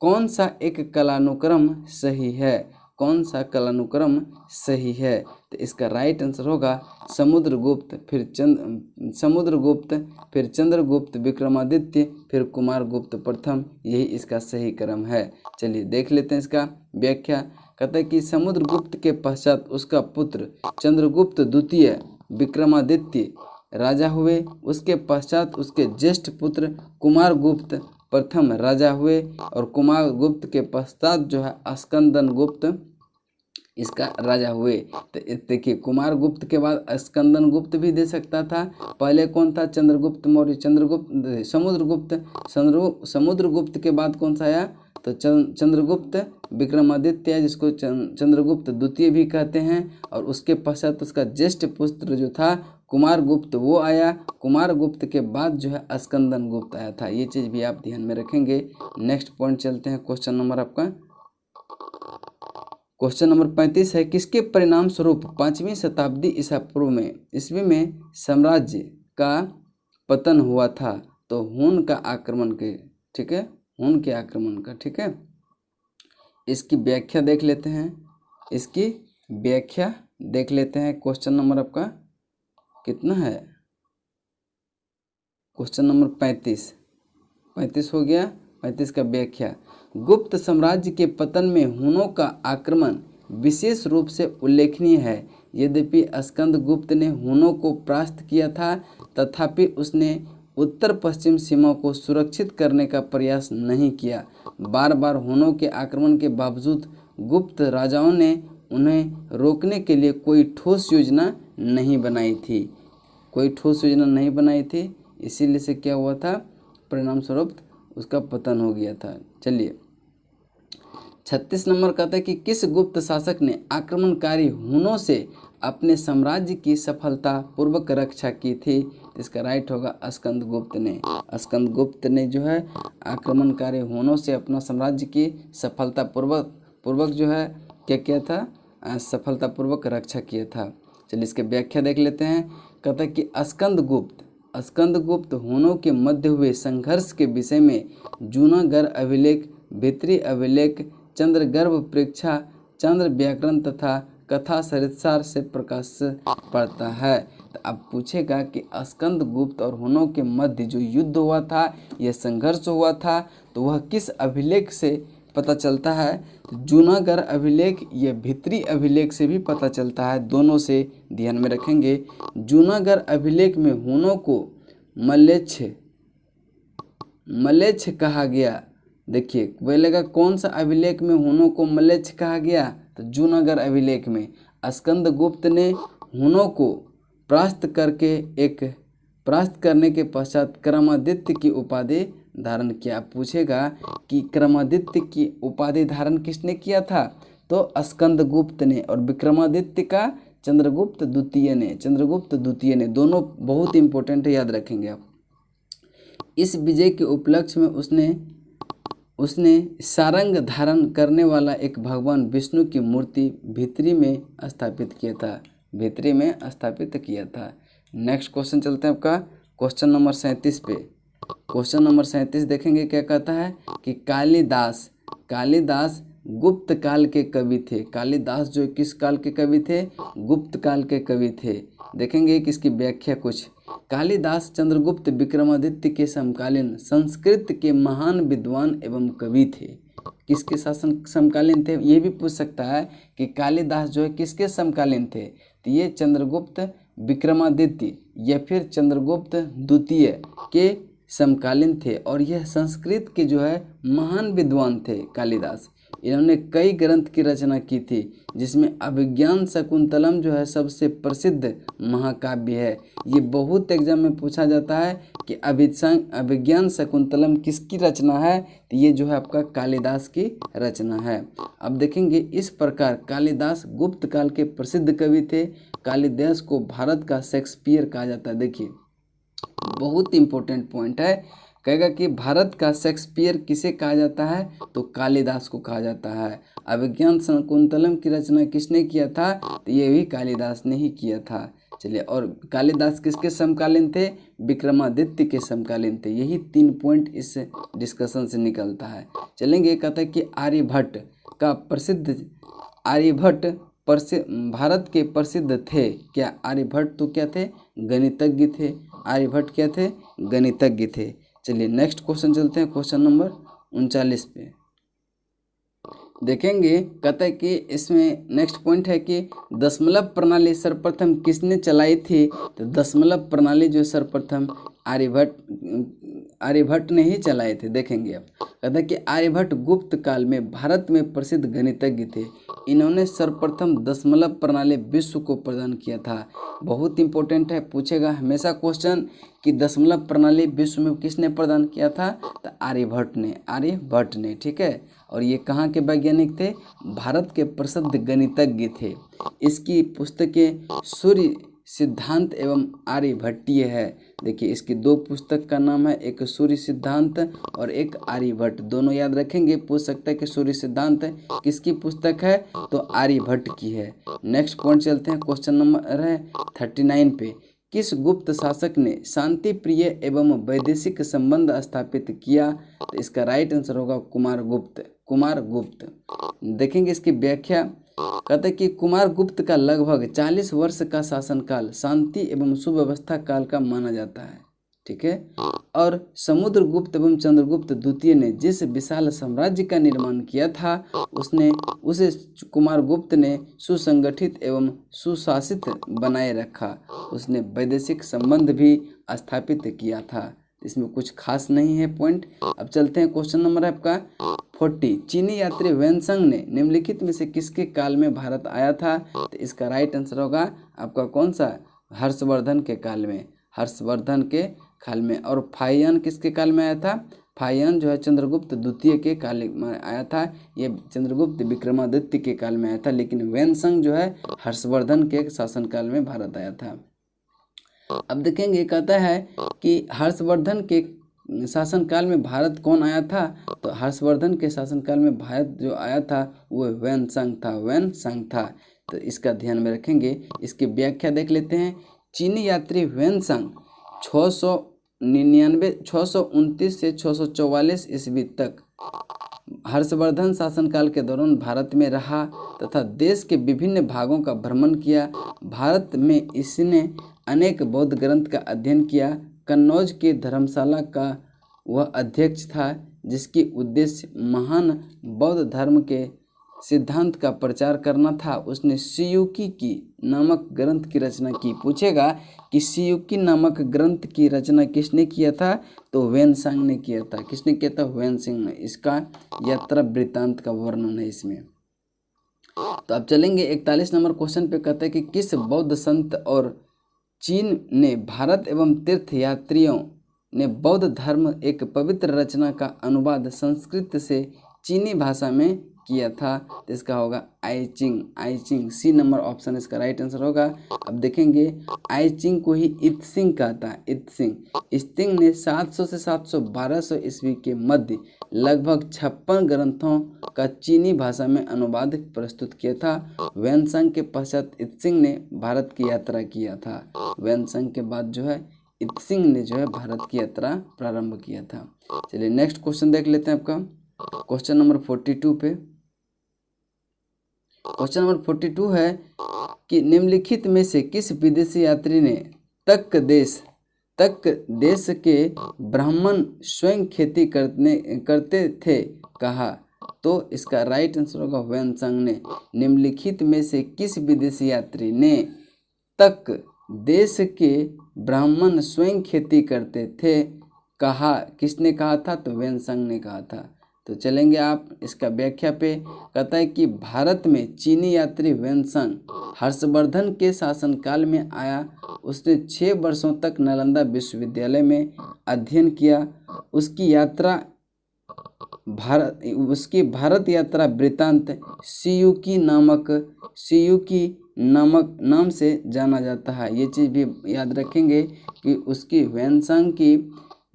कौन सा एक कालानुक्रम सही है? कौन सा कालानुक्रम सही है? तो इसका राइट आंसर होगा समुद्रगुप्त, फिर चंद्रगुप्त विक्रमादित्य, फिर कुमारगुप्त प्रथम। यही इसका सही क्रम है। चलिए देख लेते हैं इसका व्याख्या। कहता है कि समुद्रगुप्त के पश्चात उसका पुत्र चंद्रगुप्त द्वितीय विक्रमादित्य राजा हुए। उसके पश्चात उसके ज्येष्ठ पुत्र कुमारगुप्त प्रथम राजा हुए। और कुमारगुप्त के पश्चात जो है स्कंदन गुप्त इसका राजा हुए। तो देखिए, कुमारगुप्त के बाद स्कंदन गुप्त भी दे सकता था। पहले कौन था? चंद्रगुप्त मौर्य, समुद्रगुप्त के बाद कौन सा आया? तो चंद्रगुप्त विक्रमादित्य, जिसको चंद्रगुप्त द्वितीय भी कहते हैं। और उसके पश्चात उसका ज्येष्ठ पुत्र जो था कुमारगुप्त वो आया। कुमारगुप्त के बाद जो है स्कंदन गुप्त आया था। ये चीज़ भी आप ध्यान में रखेंगे। नेक्स्ट पॉइंट चलते हैं। क्वेश्चन नंबर आपका क्वेश्चन नंबर 35 है, किसके परिणाम स्वरूप 5वीं शताब्दी ईस्वी में साम्राज्य का पतन हुआ था? तो हुन का आक्रमण के। ठीक है, हुन के आक्रमण का। ठीक है, इसकी व्याख्या देख लेते हैं। क्वेश्चन नंबर आपका कितना है? क्वेश्चन नंबर 35 हो गया। 35 का व्याख्या। गुप्त साम्राज्य के पतन में हुनों का आक्रमण विशेष रूप से उल्लेखनीय है। यद्यपि स्कंदगुप्त ने हुनों को परास्त किया था, तथापि उसने उत्तर पश्चिम सीमा को सुरक्षित करने का प्रयास नहीं किया। बार बार हुनों के आक्रमण के बावजूद गुप्त राजाओं ने उन्हें रोकने के लिए कोई ठोस योजना नहीं बनाई थी। इसीलिए से क्या हुआ था? परिणाम स्वरूप उसका पतन हो गया था। चलिए 36 नंबर कहता है कि किस गुप्त शासक ने आक्रमणकारी हुनों से अपने साम्राज्य की सफलतापूर्वक रक्षा की थी? तो इसका राइट होगा स्कंदगुप्त ने। स्कंदगुप्त ने जो है आक्रमणकारी हुनों से अपना साम्राज्य की सफलतापूर्वक जो है क्या किया था, सफलतापूर्वक रक्षा किया था। चलिए इसके व्याख्या देख लेते हैं। कहता है कि स्कंदगुप्त हुनों के मध्य हुए संघर्ष के विषय में जूनागढ़ अभिलेख, भीतरी अभिलेख, चंद्रगर्भ परीक्षा, चंद्र व्याकरण तथा कथा सरित्सार से प्रकाश पड़ता है। तो अब पूछेगा कि स्कंदगुप्त और हुनों के मध्य जो युद्ध हुआ था, यह संघर्ष हुआ था, तो वह किस अभिलेख से पता चलता है? तो जूनागढ़ अभिलेख या भीतरी अभिलेख से भी पता चलता है, दोनों से ध्यान में रखेंगे। जूनागढ़ अभिलेख में हुनों को मलेच्छ कहा गया। देखिए बोलेगा कौन सा अभिलेख में हुनों को मलेच्छ कहा गया? तो जूनागढ़ अभिलेख में। स्कंदगुप्त ने हुनों को परास्त करने के पश्चात क्रमादित्य की उपाधि धारण किया। पूछेगा कि क्रमादित्य की उपाधि धारण किसने किया था? तो स्कंदगुप्त ने। और विक्रमादित्य का चंद्रगुप्त द्वितीय ने। दोनों बहुत इंपॉर्टेंट है, याद रखेंगे आप। इस विजय के उपलक्ष्य में उसने सारंग धारण करने वाला एक भगवान विष्णु की मूर्ति भीतरी में स्थापित किया था। नेक्स्ट क्वेश्चन चलते हैं आपका क्वेश्चन नंबर 37 पे। क्वेश्चन नंबर 37 देखेंगे क्या कहता है कि कालिदास गुप्त काल के कवि थे। कालिदास जो किस काल के कवि थे? गुप्त काल के कवि थे। देखेंगे कि इसकी व्याख्या कुछ। कालिदास चंद्रगुप्त विक्रमादित्य के समकालीन संस्कृत के महान विद्वान एवं कवि थे। किसके शासन समकालीन थे? ये भी पूछ सकता है कि कालिदास जो है किसके समकालीन थे? तो ये चंद्रगुप्त विक्रमादित्य या फिर चंद्रगुप्त द्वितीय के समकालीन थे। और यह संस्कृत के जो है महान विद्वान थे कालिदास। इन्होंने कई ग्रंथ की रचना की थी, जिसमें अभिज्ञान शकुंतलम जो है सबसे प्रसिद्ध महाकाव्य है। ये बहुत एग्जाम में पूछा जाता है कि अभिज्ञान शकुंतलम किसकी रचना है? तो ये जो है आपका कालिदास की रचना है। अब देखेंगे इस प्रकार कालिदास गुप्त काल के प्रसिद्ध कवि थे। कालिदास को भारत का शेक्सपियर कहा जाता है। देखिए बहुत इंपॉर्टेंट पॉइंट है। कहेगा कि भारत का शेक्सपियर किसे कहा जाता है? तो कालिदास को कहा जाता है। अभिज्ञान शकुंतलम की रचना किसने किया था? तो ये भी कालिदास ने ही किया था। चलिए, और कालिदास किसके समकालीन थे? विक्रमादित्य के समकालीन थे। यही 3 पॉइंट इस डिस्कशन से निकलता है। चलेंगे, कहता है कि आर्यभट्ट भारत के प्रसिद्ध थे। क्या आर्यभट्ट तो क्या थे? गणितज्ञ थे। आर्यभट्ट क्या थे? गणितज्ञ थे। चलिए नेक्स्ट क्वेश्चन चलते हैं, क्वेश्चन नंबर 39 पे। देखेंगे, कहता है कि इसमें नेक्स्ट पॉइंट है कि दशमलव प्रणाली सर्वप्रथम किसने चलाई थी? तो दशमलव प्रणाली जो सर्वप्रथम आर्यभट्ट ने ही चलाए थे। देखेंगे आप, कहता है कि आर्यभट्ट गुप्त काल में भारत में प्रसिद्ध गणितज्ञ थे। इन्होंने सर्वप्रथम दशमलव प्रणाली विश्व को प्रदान किया था। बहुत इंपॉर्टेंट है, पूछेगा हमेशा क्वेश्चन कि दशमलव प्रणाली विश्व में किसने प्रदान किया था? तो आर्यभट्ट ने। ठीक है, और ये कहाँ के वैज्ञानिक थे? भारत के प्रसिद्ध गणितज्ञ थे। इसकी पुस्तकें सूर्य सिद्धांत एवं आर्यभट्टीय है। देखिए इसकी 2 पुस्तक का नाम है, एक सूर्य सिद्धांत और एक आर्यभट्ट। दोनों याद रखेंगे, पूछ सकता है कि सूर्य सिद्धांत किसकी पुस्तक है? तो आर्यभट्ट की है। नेक्स्ट पॉइंट चलते हैं, क्वेश्चन नंबर है 39 पे। किस गुप्त शासक ने शांति प्रिय एवं वैदेशिक संबंध स्थापित किया? तो इसका राइट आंसर होगा कुमारगुप्त। देखेंगे इसकी व्याख्या। कहते हैं कि कुमारगुप्त का लगभग 40 वर्ष का शासनकाल शांति एवं सुव्यवस्था काल का माना जाता है। ठीक है, और समुद्रगुप्त एवं चंद्रगुप्त द्वितीय ने जिस विशाल साम्राज्य का निर्माण किया था उसे कुमारगुप्त ने सुसंगठित एवं सुशासित बनाए रखा। उसने वैदेशिक संबंध भी स्थापित किया था। इसमें कुछ खास नहीं है पॉइंट। अब चलते हैं, क्वेश्चन नंबर है आपका 40। चीनी यात्री वेनसंग ने निम्नलिखित में से किसके काल में भारत आया था? तो इसका राइट आंसर होगा आपका कौन सा? हर्षवर्धन के काल में। और फाहियान किसके काल में आया था? फाहियान जो है चंद्रगुप्त द्वितीय के काल में आया था, ये चंद्रगुप्त विक्रमादित्य के काल में आया था, लेकिन वैनसंग जो है हर्षवर्धन के शासनकाल में भारत आया था। अब देखेंगे, कहता है कि हर्षवर्धन के शासनकाल में भारत कौन आया था, तो हर्षवर्धन के शासनकाल में भारत जो आया था वो वैनसंग था, वैनसंग था। तो इसका ध्यान में रखेंगे। इसकी व्याख्या देख लेते हैं। चीनी यात्री वैनसंग 629 से 644 ईस्वी तक हर्षवर्धन शासनकाल के दौरान भारत में रहा तथा देश के विभिन्न भागों का भ्रमण किया। भारत में इसने अनेक बौद्ध ग्रंथ का अध्ययन किया। कन्नौज की धर्मशाला का वह अध्यक्ष था, जिसकी उद्देश्य महान बौद्ध धर्म के सिद्धांत का प्रचार करना था। उसने सियुकी नामक ग्रंथ की रचना की। पूछेगा कि सियुकी नामक ग्रंथ की रचना किसने किया था, तो वैनसंग ने किया था। किसने किया था? वैनसंग ने। इसका यात्रा वृत्तांत का वर्णन है इसमें। तो अब चलेंगे 41 नंबर क्वेश्चन पे। कहते हैं कि किस बौद्ध संत और चीन ने भारत एवं तीर्थ यात्रियों ने बौद्ध धर्म एक पवित्र रचना का अनुवाद संस्कृत से चीनी भाषा में किया था? तो इसका होगा आईचिंग। आईचिंग, सी नंबर ऑप्शन इसका राइट आंसर होगा। अब देखेंगे, आईचिंग को ही इत्सिंग कहता है। इत्सिंग। इत्सिंग ने 700 से 1200 ईस्वी के मध्य लगभग 56 ग्रंथों का चीनी भाषा में अनुवाद प्रस्तुत किया था। वैनसंग के पश्चात इत्सिंग ने भारत की यात्रा किया था। वैनसंग के बाद जो है इत्सिंग ने जो है भारत की यात्रा प्रारंभ किया था। चलिए नेक्स्ट क्वेश्चन देख लेते हैं आपका क्वेश्चन नंबर 42 पे। क्वेश्चन नंबर 42 है कि निम्नलिखित में से किस विदेशी यात्री ने तक देश के ब्राह्मण स्वयं खेती करते थे कहा? तो इसका राइट आंसर होगा वैनसंग ने। निम्नलिखित में से किस विदेशी यात्री ने तक देश के ब्राह्मण स्वयं खेती करते थे कहा? किसने कहा था? तो वैनसंग ने कहा था। तो चलेंगे आप इसका व्याख्या पे। कहता है कि भारत में चीनी यात्री वैनसंग हर्षवर्धन के शासनकाल में आया। उसने 6 वर्षों तक नालंदा विश्वविद्यालय में अध्ययन किया। उसकी भारत यात्रा वृत्तांत सियुकी नाम से जाना जाता है। ये चीज़ भी याद रखेंगे कि उसकी वैनसंग की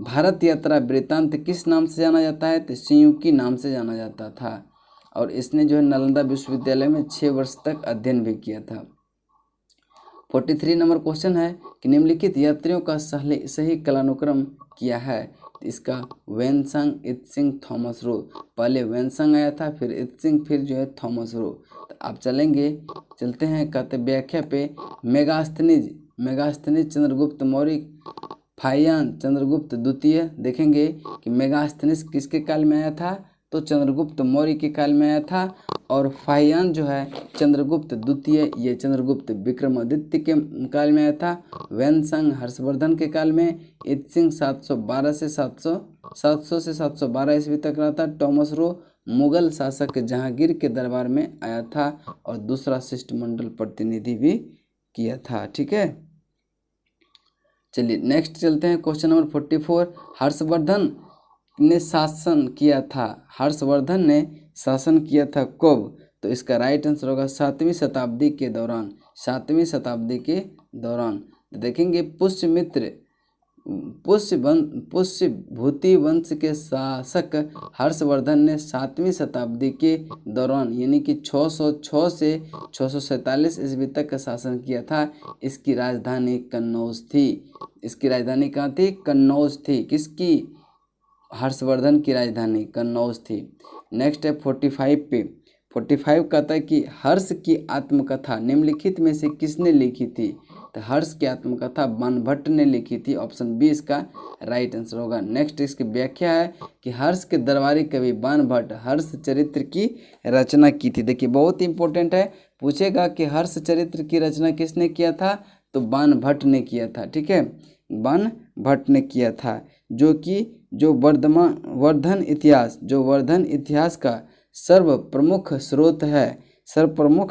भारत यात्रा वृत्तांत किस नाम से जाना जाता है? तो सियुकी नाम से जाना जाता था। और इसने जो है नालंदा विश्वविद्यालय में 6 वर्ष तक अध्ययन भी किया था। 43 नंबर क्वेश्चन है कि निम्नलिखित यात्रियों का सही कालानुक्रम किया है? तो इसका वैनसंग, इत्सिंग, थॉमस रो। पहले वैनसंग आया था, फिर इत्सिंग, फिर जो है थॉमस रो। तो आप चलते हैं कहते व्याख्या पे। मेगास्थनीज चंद्रगुप्त मौर्य, फाहियान चंद्रगुप्त द्वितीय। देखेंगे कि मेगास्थनीज किसके काल में आया था? तो चंद्रगुप्त मौर्य के काल में आया था। और फाहियान जो है चंद्रगुप्त द्वितीय, ये चंद्रगुप्त विक्रमादित्य के काल में आया था। वैनसंग हर्षवर्धन के काल में। इत्सिंग 712 से 712 ईस्वी तक रहा था। टॉमस रो मुगल शासक जहांगीर के दरबार में आया था और दूसरा शिष्टमंडल प्रतिनिधि भी किया था। ठीक है, चलिए नेक्स्ट चलते हैं क्वेश्चन नंबर 44। हर्षवर्धन ने शासन किया था कब? तो इसका राइट आंसर होगा 7वीं शताब्दी के दौरान। 7वीं शताब्दी के दौरान। तो देखेंगे पुष्यभूति वंश के शासक हर्षवर्धन ने 7वीं शताब्दी के दौरान यानी कि 606 से 647 ईस्वी तक का शासन किया था। इसकी राजधानी कन्नौज थी। इसकी राजधानी कहाँ थी? कन्नौज थी। किसकी? हर्षवर्धन की राजधानी कन्नौज थी। नेक्स्ट है 45 पे। 45 कहता है कि हर्ष की आत्मकथा निम्नलिखित में से किसने लिखी थी? तो हर्ष की आत्मकथा बाणभट्ट ने लिखी थी। ऑप्शन बी इसका राइट आंसर होगा। नेक्स्ट इसकी व्याख्या है कि हर्ष के दरबारी कवि बाणभट्ट हर्ष चरित्र की रचना की थी। देखिए बहुत इंपॉर्टेंट है, पूछेगा कि हर्ष चरित्र की रचना किसने किया था? तो बाणभट्ट ने किया था। ठीक है, बाणभट्ट ने किया था, जो वर्धन इतिहास का सर्वप्रमुख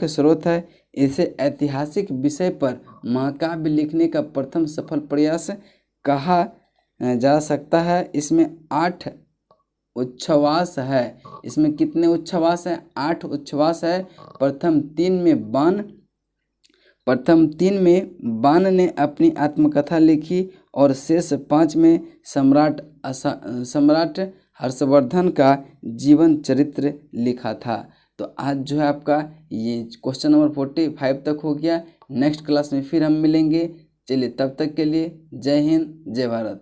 स्रोत है। इसे ऐतिहासिक विषय पर महाकाव्य लिखने का प्रथम सफल प्रयास कहा जा सकता है। इसमें 8 उच्छ्वास है। इसमें कितने उच्छ्वास हैं? 8 उच्छ्वास है। प्रथम तीन में बाण ने अपनी आत्मकथा लिखी और शेष 5 में सम्राट हर्षवर्धन का जीवन चरित्र लिखा था। तो आज जो है आपका ये क्वेश्चन नंबर 45 तक हो गया। नेक्स्ट क्लास में फिर हम मिलेंगे। चलिए तब तक के लिए जय हिंद जय भारत।